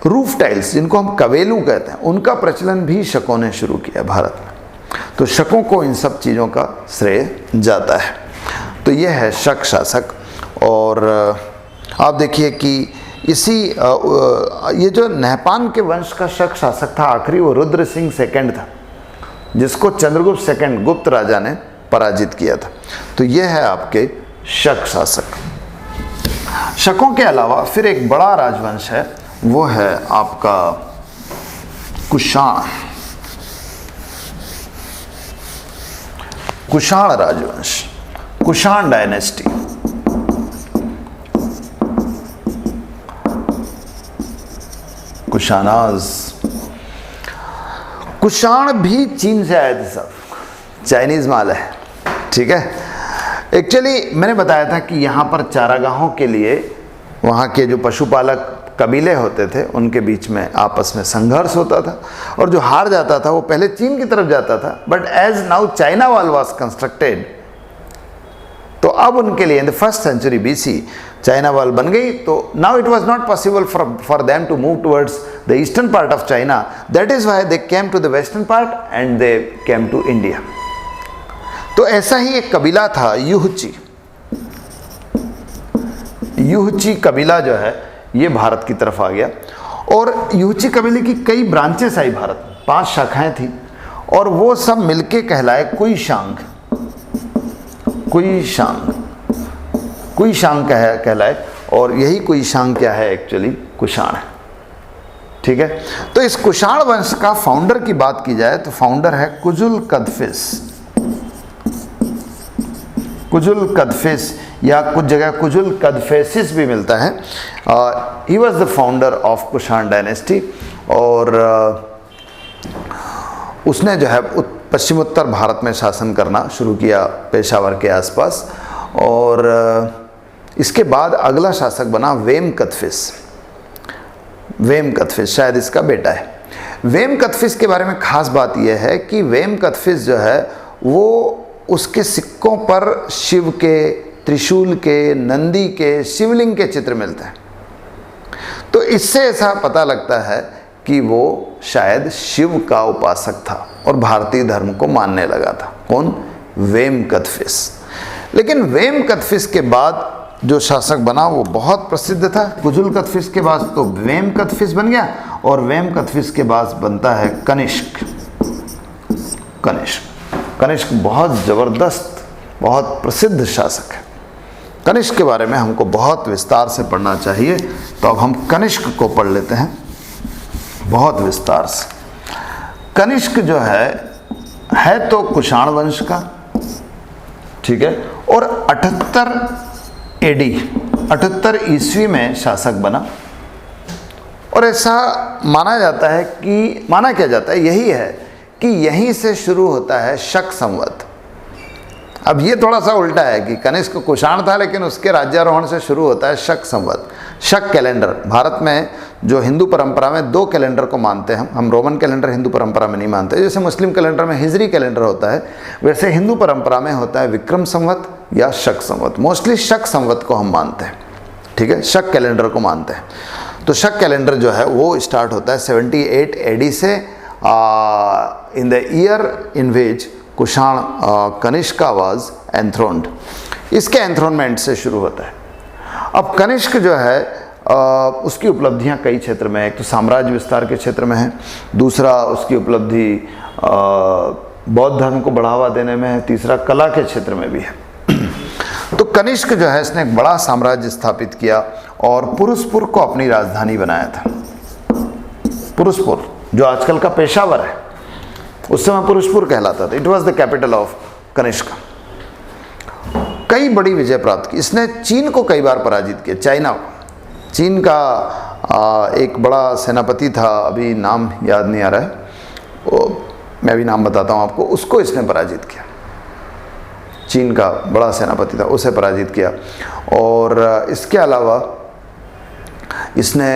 रूफ टाइल्स जिनको हम कवेलू कहते हैं, उनका प्रचलन भी शकों ने शुरू किया भारत में। तो शकों को इन सब चीज़ों का श्रेय जाता है। तो यह है शक शासक। और आप देखिए कि इसी ये जो नहपान के वंश का शक शासक था आखिरी, वो रुद्र सिंह सेकंड था, जिसको चंद्रगुप्त सेकंड गुप्त राजा ने पराजित किया था। तो यह है आपके शक शासक। शकों के अलावा फिर एक बड़ा राजवंश है, वो है आपका कुषाण, कुषाण राजवंश, कुषाण डायनेस्टी। कुषाणाज, कुषाण भी चीन से आए थे सब, चाइनीज माल है। ठीक है, एक्चुअली मैंने बताया था कि यहाँ पर चारागाहों के लिए वहाँ के जो पशुपालक कबीले होते थे उनके बीच में आपस में संघर्ष होता था, और जो हार जाता था वो पहले चीन की तरफ जाता था। But as now China wall was constructed, तो अब उनके लिए in the first century BC China wall बन गई। तो now it was not possible for them to move towards the eastern part of China, that is why they came to the western part and they came to India. तो ऐसा ही एक कबीला था युहची। युहची कबीला जो है ये भारत की तरफ आ गया, और युहची कबीले की कई ब्रांचेस आई भारत में, 5 शाखाएं थी, और वो सब मिलके कहलाए कुईशांग। कुईशांग, कुईशांग कहलाए, और यही कुईशांग क्या है एक्चुअली कुषाण है। ठीक है, तो इस कुषाण वंश का फाउंडर की बात की जाए तो फाउंडर है कुजुल कदफिस। कुजुल कदफिस या कुछ जगह कुजुल कदफेसिस भी मिलता है। He was the founder of Kushan dynasty, और उसने जो है पश्चिमोत्तर भारत में शासन करना शुरू किया पेशावर के आसपास। और इसके बाद अगला शासक बना वेम कदफिस। वेम कदफिस शायद इसका बेटा है। वेम कदफिस के बारे में खास बात यह है कि वेम कदफिस जो है वो उसके सिक्कों पर शिव के, त्रिशूल के, नंदी के, शिवलिंग के चित्र मिलते हैं। तो इससे ऐसा पता लगता है कि वो शायद शिव का उपासक था और भारतीय धर्म को मानने लगा था। कौन? वेम कदफिस। लेकिन वेम कदफिस के बाद जो शासक बना वो बहुत प्रसिद्ध था। कुजुल कदफिस के बाद तो वेम कदफिस बन गया, और वेम कदफिस के बाद बनता है कनिष्क। कनिष्क बहुत ज़बरदस्त, बहुत प्रसिद्ध शासक है। कनिष्क के बारे में हमको बहुत विस्तार से पढ़ना चाहिए, तो अब हम कनिष्क को पढ़ लेते हैं बहुत विस्तार से। कनिष्क जो है है तो कुषाण वंश का, ठीक है, और 78 एडी 78 ईस्वी में शासक बना। और ऐसा माना जाता है कि, माना क्या जाता है, यही है कि यहीं से शुरू होता है शक संवत। अब ये थोड़ा सा उल्टा है कि कनिष्क कुषाण था, लेकिन उसके राज्यारोहण से शुरू होता है शक संवत, शक कैलेंडर। भारत में जो हिंदू परंपरा में 2 कैलेंडर को मानते हैं हम रोमन कैलेंडर हिंदू परंपरा में नहीं मानते। जैसे मुस्लिम कैलेंडर में हिजरी कैलेंडर होता है, वैसे हिंदू परंपरा में होता है विक्रम संवत या शक संवत। मोस्टली शक संवत को हम मानते हैं, ठीक है, शक कैलेंडर को मानते हैं। तो शक कैलेंडर जो है वो स्टार्ट होता है 78 एडी से, in the year in which Kushan Kanishka was enthroned. इसके एंथ्रोनमेंट से शुरू होता है। अब कनिष्क जो है उसकी उपलब्धियां कई क्षेत्र में है। एक तो साम्राज्य विस्तार के क्षेत्र में है, दूसरा उसकी उपलब्धि बौद्ध धर्म को बढ़ावा देने में है, तीसरा कला के क्षेत्र में भी है। तो कनिष्क जो है इसने एक बड़ा साम्राज्य स्थापित किया और पुरुषपुर को अपनी राजधानी बनाया था। पुरुषपुर जो आजकल का पेशावर है, उस समय पुरुषपुर कहलाता था। It was the capital of Kanishka. कई बड़ी विजय प्राप्त की इसने। चीन को कई बार पराजित किया, चाइना को। चीन का एक बड़ा सेनापति था, अभी नाम याद नहीं आ रहा है, मैं अभी नाम बताता हूँ आपको। उसको इसने पराजित किया, चीन का बड़ा सेनापति था, उसे पराजित किया। और इसके अलावा इसने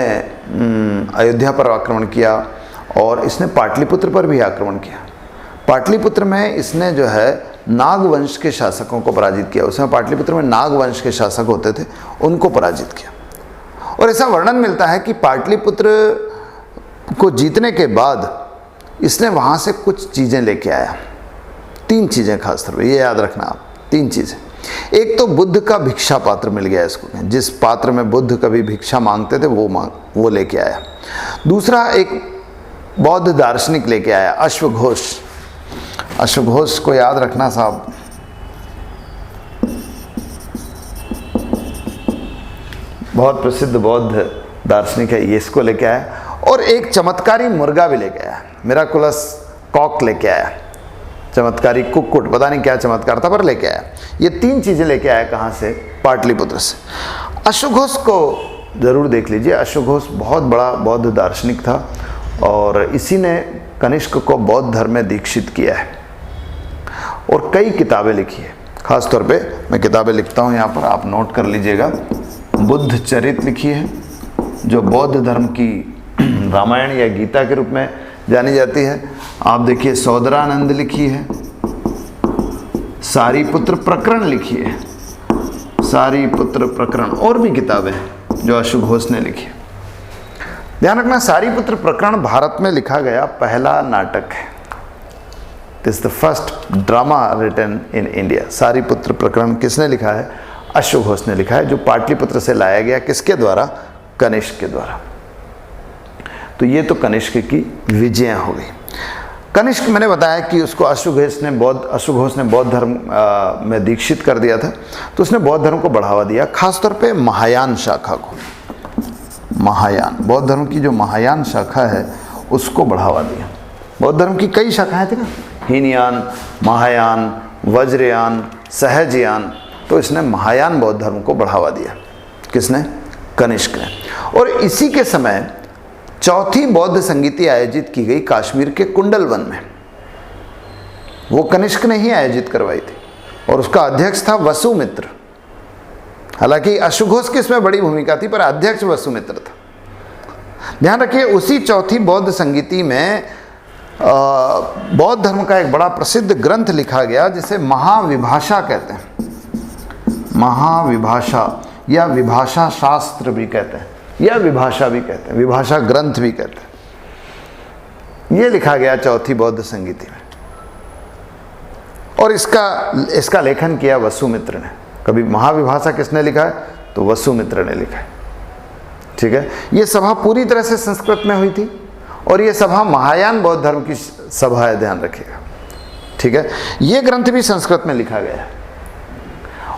अयोध्या पर आक्रमण किया और इसने पाटलिपुत्र पर भी आक्रमण किया। पाटलिपुत्र में इसने जो है नाग वंश के शासकों को पराजित किया। उसमें पाटलिपुत्र में नाग वंश के शासक होते थे, उनको पराजित किया। और ऐसा वर्णन मिलता है कि पाटलिपुत्र को जीतने के बाद इसने वहाँ से कुछ चीज़ें लेके आया। 3 चीज़ें खास तौर पर ये याद रखना आप, 3 चीज़ें। एक तो बुद्ध का भिक्षा पात्र मिल गया इसको, जिस पात्र में बुद्ध कभी भिक्षा मांगते थे वो लेके आया। दूसरा एक बौद्ध दार्शनिक लेके आया, अश्वघोष। अश्वघोष को याद रखना साहब, बहुत प्रसिद्ध बौद्ध दार्शनिक है, ये इसको लेके आया। और एक चमत्कारी मुर्गा भी लेके आया, मिराकुलस कॉक लेके आया, चमत्कारी कुक्कुट, पता नहीं क्या चमत्कार था पर लेके आया। ये 3 चीज़ें लेके आया कहाँ से? पाटलिपुत्र से। अश्वघोष को ज़रूर देख लीजिए। अश्वघोष बहुत बड़ा बौद्ध दार्शनिक था और इसी ने कनिष्क को बौद्ध धर्म में दीक्षित किया है और कई किताबें लिखी है। खास तौर पे मैं किताबें लिखता हूँ यहाँ पर, आप नोट कर लीजिएगा। बुद्ध चरित लिखी है जो बौद्ध धर्म की रामायण या गीता के रूप में जानी जाती है। आप देखिए सौदरानंद लिखी है, सारीपुत्र प्रकरण लिखी है, सारीपुत्र प्रकरण, और भी किताबें हैं जो अश्वघोष ने लिखी है। ध्यान रखना, सारीपुत्र प्रकरण भारत में लिखा गया पहला नाटक है। This is the first drama written in India. Shariputra Prakarana किसने लिखा है? अश्वघोष ने लिखा है, जो पाटलिपुत्र से लाया गया। किसके द्वारा? कनिष्क के द्वारा। तो ये तो कनिष्क की विजय हो गई। कनिष्क मैंने बताया कि उसको अश्वघोष ने बौद्ध धर्म में दीक्षित कर दिया था, तो उसने बौद्ध धर्म को बढ़ावा दिया, खासतौर पे महायान शाखा को। महायान, बौद्ध धर्म की जो महायान शाखा है उसको बढ़ावा दिया। बौद्ध धर्म की कई शाखाएं थी ना, हीनयान, महायान, वज्रयान, सहजयान, तो इसने महायान बौद्ध धर्म को बढ़ावा दिया। किसने? कनिष्क ने। और इसी के समय चौथी बौद्ध संगीति आयोजित की गई कश्मीर के कुंडल वन में। वो कनिष्क ने ही आयोजित करवाई थी और उसका अध्यक्ष था वसुमित्र। हालांकि अश्वघोष की इसमें बड़ी भूमिका थी, पर अध्यक्ष वसुमित्र था। ध्यान रखिए, उसी चौथी बौद्ध संगीति में बौद्ध धर्म का एक बड़ा प्रसिद्ध ग्रंथ लिखा गया जिसे महाविभाषा कहते हैं। महाविभाषा या विभाषा शास्त्र भी कहते हैं, या विभाषा भी कहते हैं, विभाषा ग्रंथ भी कहते हैं। ये लिखा गया चौथी बौद्ध संगीति में और इसका लेखन किया वसुमित्र ने। कभी महाविभाषा किसने लिखा है? तो वसुमित्र ने लिखा है। ठीक है, ये सभा पूरी तरह से संस्कृत में हुई थी और ये सभा महायान बौद्ध धर्म की सभा है, ध्यान रखिएगा। ठीक है, ये ग्रंथ भी संस्कृत में लिखा गया है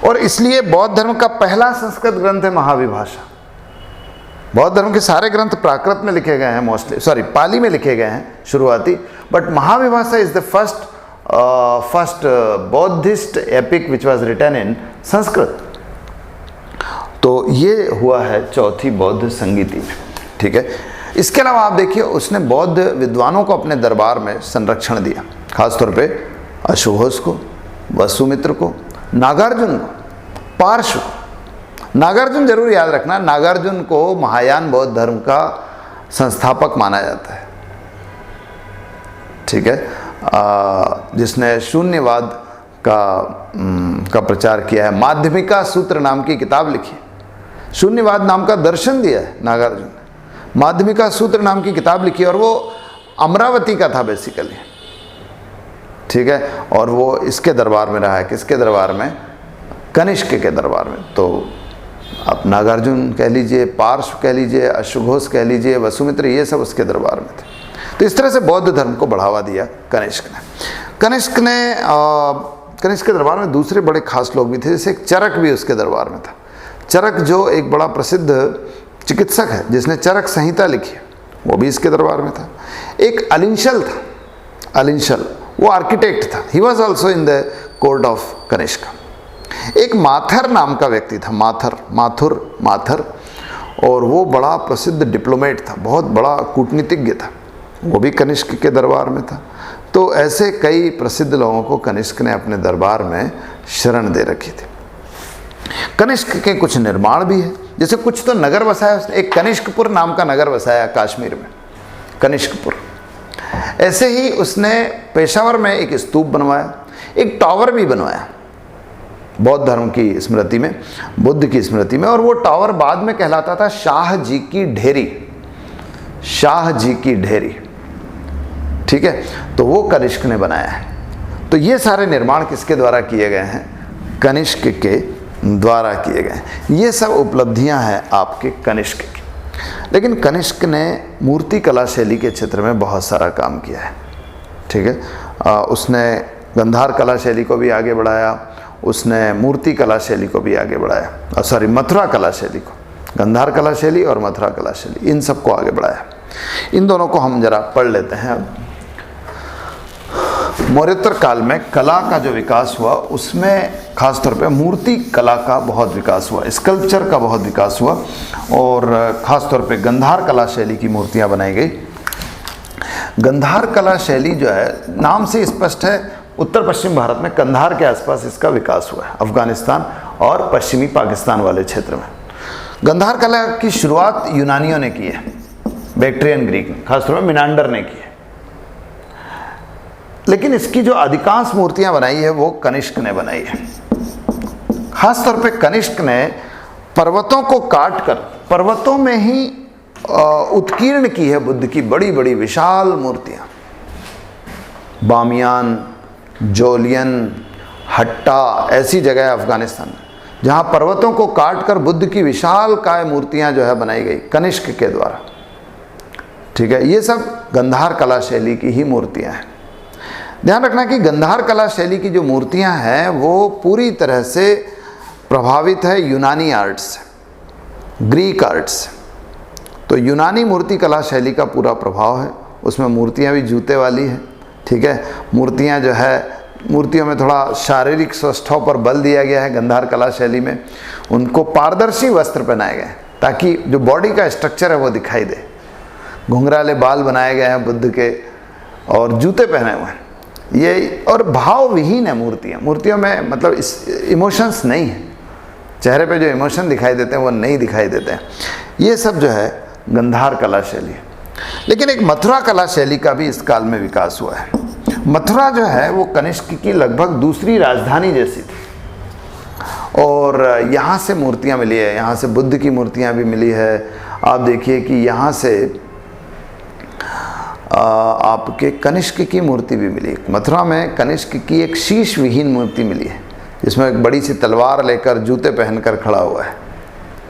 और इसलिए बौद्ध धर्म का पहला संस्कृत ग्रंथ है महाविभाषा। बौद्ध धर्म के सारे ग्रंथ प्राकृत में लिखे गए हैं, पाली में लिखे गए हैं शुरुआती, but Mahavibhasha is the first first Buddhist epic which was written in Sanskrit. तो ये हुआ है चौथी बौद्ध संगीति में, ठीक है। इसके अलावा आप देखिए उसने बौद्ध विद्वानों को अपने दरबार में संरक्षण दिया, खासतौर पे अशुघोष को, वसुमित्र को, नागार्जुन को, पार्श्व को। नागार्जुन जरूर याद रखना, नागार्जुन को महायान बौद्ध धर्म का संस्थापक माना जाता है, ठीक है, जिसने शून्यवाद का प्रचार किया है। माध्यमिका सूत्र नाम की किताब लिखी, शून्यवाद नाम का दर्शन दिया है नागार्जुन ने। माध्यमिका सूत्र नाम की किताब लिखी और वो अमरावती का था बेसिकली, ठीक है। और वो इसके दरबार में रहा है, किसके दरबार में? कनिष्क के दरबार में। तो आप नागार्जुन कह लीजिए, पार्श्व कह लीजिए, अशुघोष कह लीजिए, वसुमित्र, ये सब उसके दरबार में थे। तो इस तरह से बौद्ध धर्म को बढ़ावा दिया कनिष्क ने। कनिष्क के दरबार में दूसरे बड़े खास लोग भी थे, जैसे एक चरक भी उसके दरबार में था। चरक जो एक बड़ा प्रसिद्ध चिकित्सक है जिसने चरक संहिता लिखी, वो भी इसके दरबार में था। एक अलिंशल था, अलिंशल वो आर्किटेक्ट था, he was also in the court of Kanishka. एक माथर नाम का व्यक्ति था, माथुर, और वो बड़ा प्रसिद्ध डिप्लोमेट था, बहुत बड़ा कूटनीतिज्ञ था, वो भी कनिष्क के दरबार में था। तो ऐसे कई प्रसिद्ध लोगों को कनिष्क ने अपने दरबार में शरण दे रखी थी। कनिष्क के कुछ निर्माण भी है, जैसे कुछ तो नगर बसाया उसने। एक कनिष्कपुर नाम का नगर बसाया कश्मीर में, कनिष्कपुर। ऐसे ही उसने पेशावर में एक स्तूप बनवाया, एक टावर भी बनवाया बौद्ध धर्म की स्मृति में, बुद्ध की स्मृति में। और वो टावर बाद में कहलाता था शाह जी की ढेरी, शाह जी की ढेरी, ठीक है। तो वो कनिष्क ने बनाया है। तो ये सारे निर्माण किसके द्वारा किए गए हैं? कनिष्क के द्वारा किए गए। ये सब उपलब्धियां हैं आपके कनिष्क की। लेकिन कनिष्क ने मूर्ति कला शैली के क्षेत्र में बहुत सारा काम किया है, ठीक है। उसने गंधार कला शैली को भी आगे बढ़ाया, उसने मूर्ति कला शैली को भी आगे बढ़ाया, सॉरी मथुरा कला शैली को, गंधार कला शैली और मथुरा कला शैली, इन सबको आगे बढ़ाया। इन दोनों को हम जरा पढ़ लेते हैं। अब मौर्योत्तर काल में कला का जो विकास हुआ उसमें खासतौर पे मूर्ति कला का बहुत विकास हुआ, स्कल्पचर का बहुत विकास हुआ, और खासतौर पे गंधार कला शैली की मूर्तियां बनाई गई। गंधार कला शैली जो है नाम से स्पष्ट है, उत्तर पश्चिम भारत में कंधार के आसपास इसका विकास हुआ है, अफगानिस्तान और पश्चिमी पाकिस्तान वाले क्षेत्र में। गंधार कला की शुरुआत यूनानियों ने की है, बैक्ट्रियन ग्रीक ने, खासतौर में मिनांडर ने की है। लेकिन इसकी जो अधिकांश मूर्तियां बनाई है वो कनिष्क ने बनाई है। खासतौर पे कनिष्क ने पर्वतों को काटकर पर्वतों में ही उत्कीर्ण की है बुद्ध की बड़ी बड़ी विशाल मूर्तियां। बामियान, जोलियन, हट्टा, ऐसी जगह है अफगानिस्तान में जहां पर्वतों को काटकर बुद्ध की विशाल काय मूर्तियां जो है बनाई गई कनिष्क के द्वारा, ठीक है। ये सब गंधार कला शैली की ही मूर्तियां हैं। ध्यान रखना कि गंधार कला शैली की जो मूर्तियां हैं वो पूरी तरह से प्रभावित है यूनानी आर्ट से, ग्रीक आर्ट से। तो यूनानी मूर्ति कला शैली का पूरा प्रभाव है, उसमें मूर्तियां भी जूते वाली है, ठीक है। मूर्तियां जो है, मूर्तियों में थोड़ा शारीरिक सौष्ठव पर बल दिया गया है गंधार कला शैली में। उनको पारदर्शी वस्त्र पहनाए गए ताकि जो बॉडी का स्ट्रक्चर है वो दिखाई दे। घुंघराले बाल बनाए गए हैं बुद्ध के, और जूते पहने हुए हैं ये, और भाव विहीन है मूर्तियाँ। मूर्तियों में मतलब इमोशंस नहीं है, चेहरे पे जो इमोशन दिखाई देते हैं वो नहीं दिखाई देते हैं। ये सब जो है गंधार कला शैली है। लेकिन एक मथुरा कला शैली का भी इस काल में विकास हुआ है। मथुरा जो है वो कनिष्क की लगभग दूसरी राजधानी जैसी थी, और यहाँ से मूर्तियाँ मिली है, यहाँ से बुद्ध की मूर्तियाँ भी मिली है। आप देखिए कि यहाँ से आपके कनिष्क की मूर्ति भी मिली। मथुरा में कनिष्क की एक शीश विहीन मूर्ति मिली है जिसमें एक बड़ी सी तलवार लेकर जूते पहनकर खड़ा हुआ है,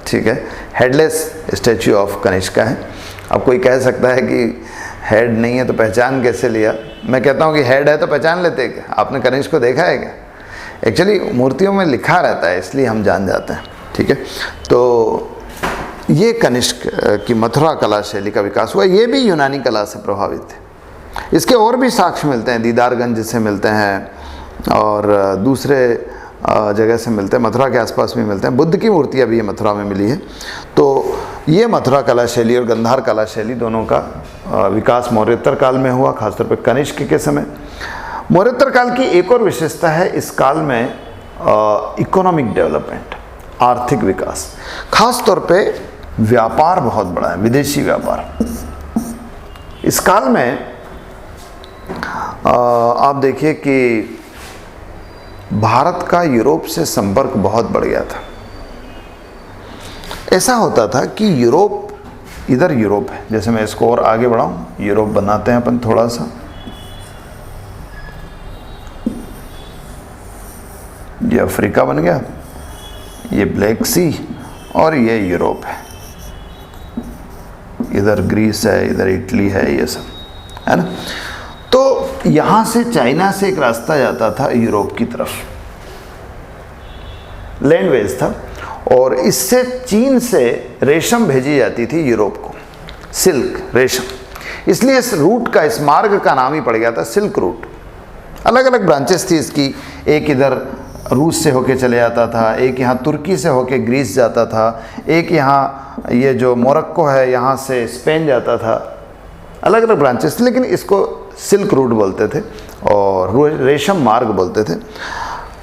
ठीक है। हेडलेस स्टैच्यू ऑफ कनिष्क है। अब कोई कह सकता है कि हेड नहीं है तो पहचान कैसे लिया? मैं कहता हूँ कि हेड है तो पहचान लेते क्या? आपने कनिष्क को देखा है क्या? एक्चुअली मूर्तियों में लिखा रहता है इसलिए हम जान जाते हैं, ठीक है। तो ये कनिष्क की मथुरा कला शैली का विकास हुआ। ये भी यूनानी कला से प्रभावित है। इसके और भी साक्ष्य मिलते हैं, दीदारगंज से मिलते हैं और दूसरे जगह से मिलते हैं, मथुरा के आसपास भी मिलते हैं। बुद्ध की मूर्तियाँ भी ये मथुरा में मिली है। तो ये मथुरा कला शैली और गंधार कला शैली दोनों का विकास मौर्योत्तर काल में हुआ, खासतौर पर कनिष्क के समय। मौर्योत्तर काल की एक और विशेषता है, इस काल में इकोनॉमिक डेवलपमेंट, आर्थिक विकास, खास तौर पे व्यापार बहुत बड़ा है, विदेशी व्यापार। इस काल में आप देखिए कि भारत का यूरोप से संपर्क बहुत बढ़ गया था। ऐसा होता था कि यूरोप, इधर यूरोप है, जैसे मैं इसको और आगे बढ़ाऊं, यूरोप बनाते हैं अपन थोड़ा सा, ये अफ्रीका बन गया, ये ब्लैक सी और ये यूरोप है। इधर ग्रीस है, इधर इटली है, ये सब है ना। तो यहाँ से चाइना से एक रास्ता जाता था यूरोप की तरफ, लैंडवेज था, और इससे चीन से रेशम भेजी जाती थी यूरोप को, सिल्क, रेशम। इसलिए इस रूट का, इस मार्ग का नाम ही पड़ गया था सिल्क रूट। अलग अलग ब्रांचेस थी इसकी, एक इधर रूस से होके चले जाता था, एक यहाँ तुर्की से होके ग्रीस जाता था, एक यहाँ ये जो मोरक्को है यहाँ से स्पेन जाता था। अलग अलग ब्रांचेस, लेकिन इसको सिल्क रूट बोलते थे और रेशम मार्ग बोलते थे।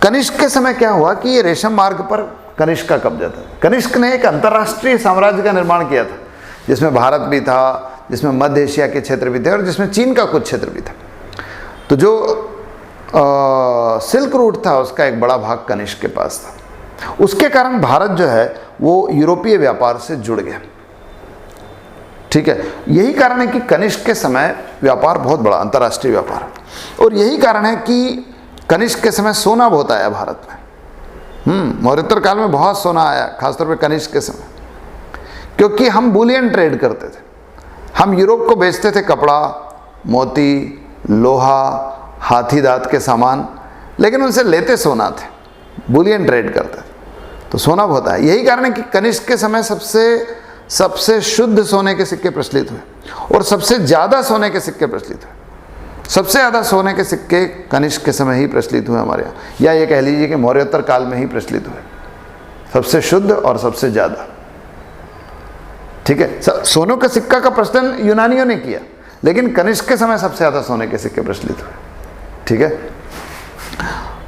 कनिष्क के समय क्या हुआ कि ये रेशम मार्ग पर कनिष्क का कब्जा था। कनिष्क ने एक अंतर्राष्ट्रीय साम्राज्य का निर्माण किया था, जिसमें भारत भी था, जिसमें मध्य एशिया के क्षेत्र भी थे और जिसमें चीन का कुछ क्षेत्र भी था। तो जो सिल्क रूट था उसका एक बड़ा भाग कनिष्क के पास था। उसके कारण भारत जो है वो यूरोपीय व्यापार से जुड़ गया। ठीक है, यही कारण है कि कनिष्क के समय व्यापार बहुत बड़ा, अंतर्राष्ट्रीय व्यापार, और यही कारण है कि कनिष्क के समय सोना बहुत आया भारत में। मौर्योत्तर काल में बहुत सोना आया, खासतौर पे कनिष्क के समय, क्योंकि हम बुलियन ट्रेड करते थे। हम यूरोप को बेचते थे कपड़ा, मोती, लोहा, हाथी दांत के सामान, लेकिन उनसे लेते सोना थे, बुलियन ट्रेड करते थे, तो सोना बहुत आया। यही कारण है कि कनिष्क के समय सबसे शुद्ध सोने के सिक्के प्रचलित हुए और सबसे ज़्यादा सोने के सिक्के प्रचलित हुए। सबसे ज़्यादा सोने के सिक्के कनिष्क के समय ही प्रचलित हुए हमारे यहाँ, या ये कह लीजिए कि मौर्योत्तर काल में ही प्रचलित हुए, सबसे शुद्ध और सबसे ज़्यादा। ठीक है, सोनों के सिक्का का प्रचलन यूनानियों ने किया, लेकिन कनिष्क के समय सबसे ज़्यादा सोने के सिक्के प्रचलित हुए। ठीक है,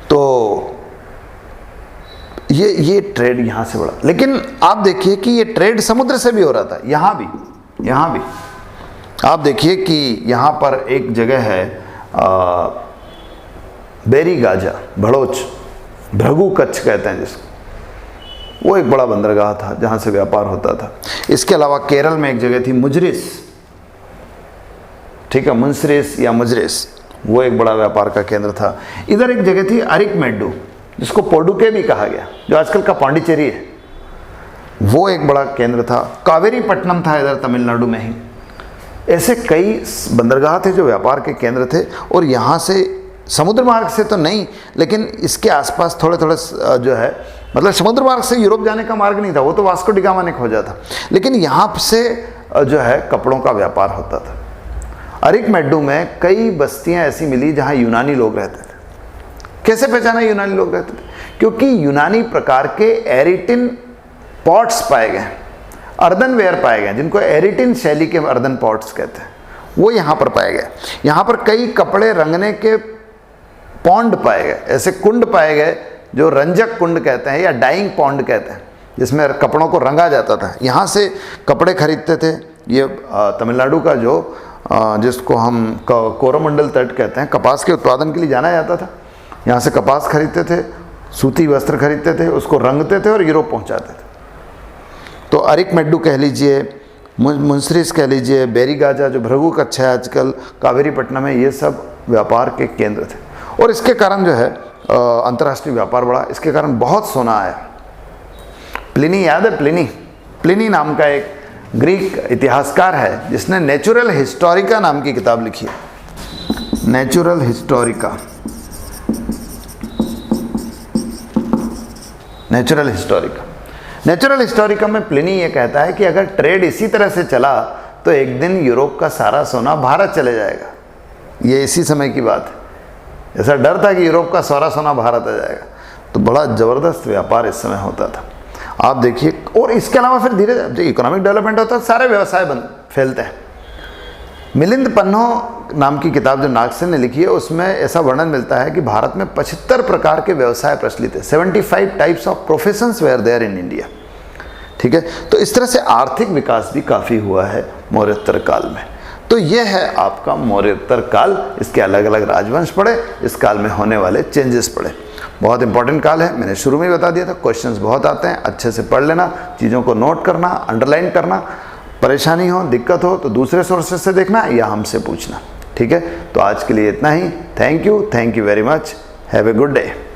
तो ये ट्रेड यहाँ से बढ़ा। लेकिन आप देखिए कि ये ट्रेड समुद्र से भी हो रहा था, यहाँ भी आप देखिए कि यहाँ पर एक जगह है बेरी गाजा, भड़ोच, भृगु कच्छ कहते हैं जिसको, वो एक बड़ा बंदरगाह था जहाँ से व्यापार होता था। इसके अलावा केरल में एक जगह थी मुजरिस, ठीक है, मुंसरिस या मुजरिस, वो एक बड़ा व्यापार का केंद्र था। इधर एक जगह थी अरिकमेडू, जिसको पोडुके भी कहा गया, जो आजकल का पांडिचेरी है, वो एक बड़ा केंद्र था। कावेरीपट्टनम था इधर तमिलनाडु में ही। ऐसे कई बंदरगाह थे जो व्यापार के केंद्र थे, और यहाँ से समुद्र मार्ग से तो नहीं, लेकिन इसके आसपास थोड़े थोड़े जो है, मतलब समुद्र मार्ग से यूरोप जाने का मार्ग नहीं था, वो तो वास्को डी गामा ने खोजा था, लेकिन यहाँ से जो है कपड़ों का व्यापार होता था। अरिकमेडू में कई बस्तियाँ ऐसी मिली जहाँ यूनानी लोग रहते थे। कैसे पहचाना यूनानी लोग रहते थे? क्योंकि यूनानी प्रकार के एरिटिन पॉट्स पाए गए, अर्दनवेयर पाए गए, जिनको एरिटिन शैली के अर्दन पॉट्स कहते हैं, वो यहाँ पर पाए गए। यहाँ पर कई कपड़े रंगने के पॉन्ड पाए गए, ऐसे कुंड पाए गए जो रंजक कुंड कहते हैं या डाइंग पॉन्ड कहते हैं, जिसमें कपड़ों को रंगा जाता था। यहाँ से कपड़े खरीदते थे। ये तमिलनाडु का जो जिसको हम कोरोमंडल तट कहते हैं, कपास के उत्पादन के लिए जाना जाता था। यहाँ से कपास खरीदते थे, सूती वस्त्र खरीदते थे, उसको रंगते थे और यूरोप पहुँचाते थे। तो अरिकमेडू कह लीजिए, मुंसरिस कह लीजिए, बेरीगाजा जो भृगु कच्छ है आजकल, कावेरीपट्टनम है, ये सब व्यापार के केंद्र थे। और इसके कारण जो है अंतर्राष्ट्रीय व्यापार बढ़ा, इसके कारण बहुत सोना आया। प्लिनी याद है? प्लिनी नाम का एक ग्रीक इतिहासकार है जिसने नेचुरल हिस्टोरिका नाम की किताब लिखी है। नेचुरल हिस्टोरिका में प्लिनी ये कहता है कि अगर ट्रेड इसी तरह से चला तो एक दिन यूरोप का सारा सोना भारत चले जाएगा। ये इसी समय की बात है। ऐसा डर था कि यूरोप का सारा सोना भारत आ जाएगा, तो बड़ा ज़बरदस्त व्यापार इस समय होता था। आप देखिए, और इसके अलावा फिर धीरे धीरे इकोनॉमिक डेवलपमेंट होता है, सारे व्यवसाय फैलते हैं। मिलिंद पन्नो नाम की किताब जो नागसेन ने लिखी है, उसमें ऐसा वर्णन मिलता है कि भारत में 75 प्रकार के व्यवसाय प्रचलित है। 75 types of professions where there in India. ठीक है, तो इस तरह से आर्थिक विकास भी काफ़ी हुआ है मौर्योत्तर काल में। तो यह है आपका मौर्योत्तर काल। इसके अलग अलग राजवंश पढ़े, इस काल में होने वाले चेंजेस पढ़े। बहुत इंपॉर्टेंट काल है, मैंने शुरू में ही बता दिया था। क्वेश्चंस बहुत आते हैं, अच्छे से पढ़ लेना, चीज़ों को नोट करना, अंडरलाइन करना। परेशानी हो, दिक्कत हो तो दूसरे सोर्सेस से देखना या हमसे पूछना। ठीक है, तो आज के लिए इतना ही। Thank you very much. Have a good day.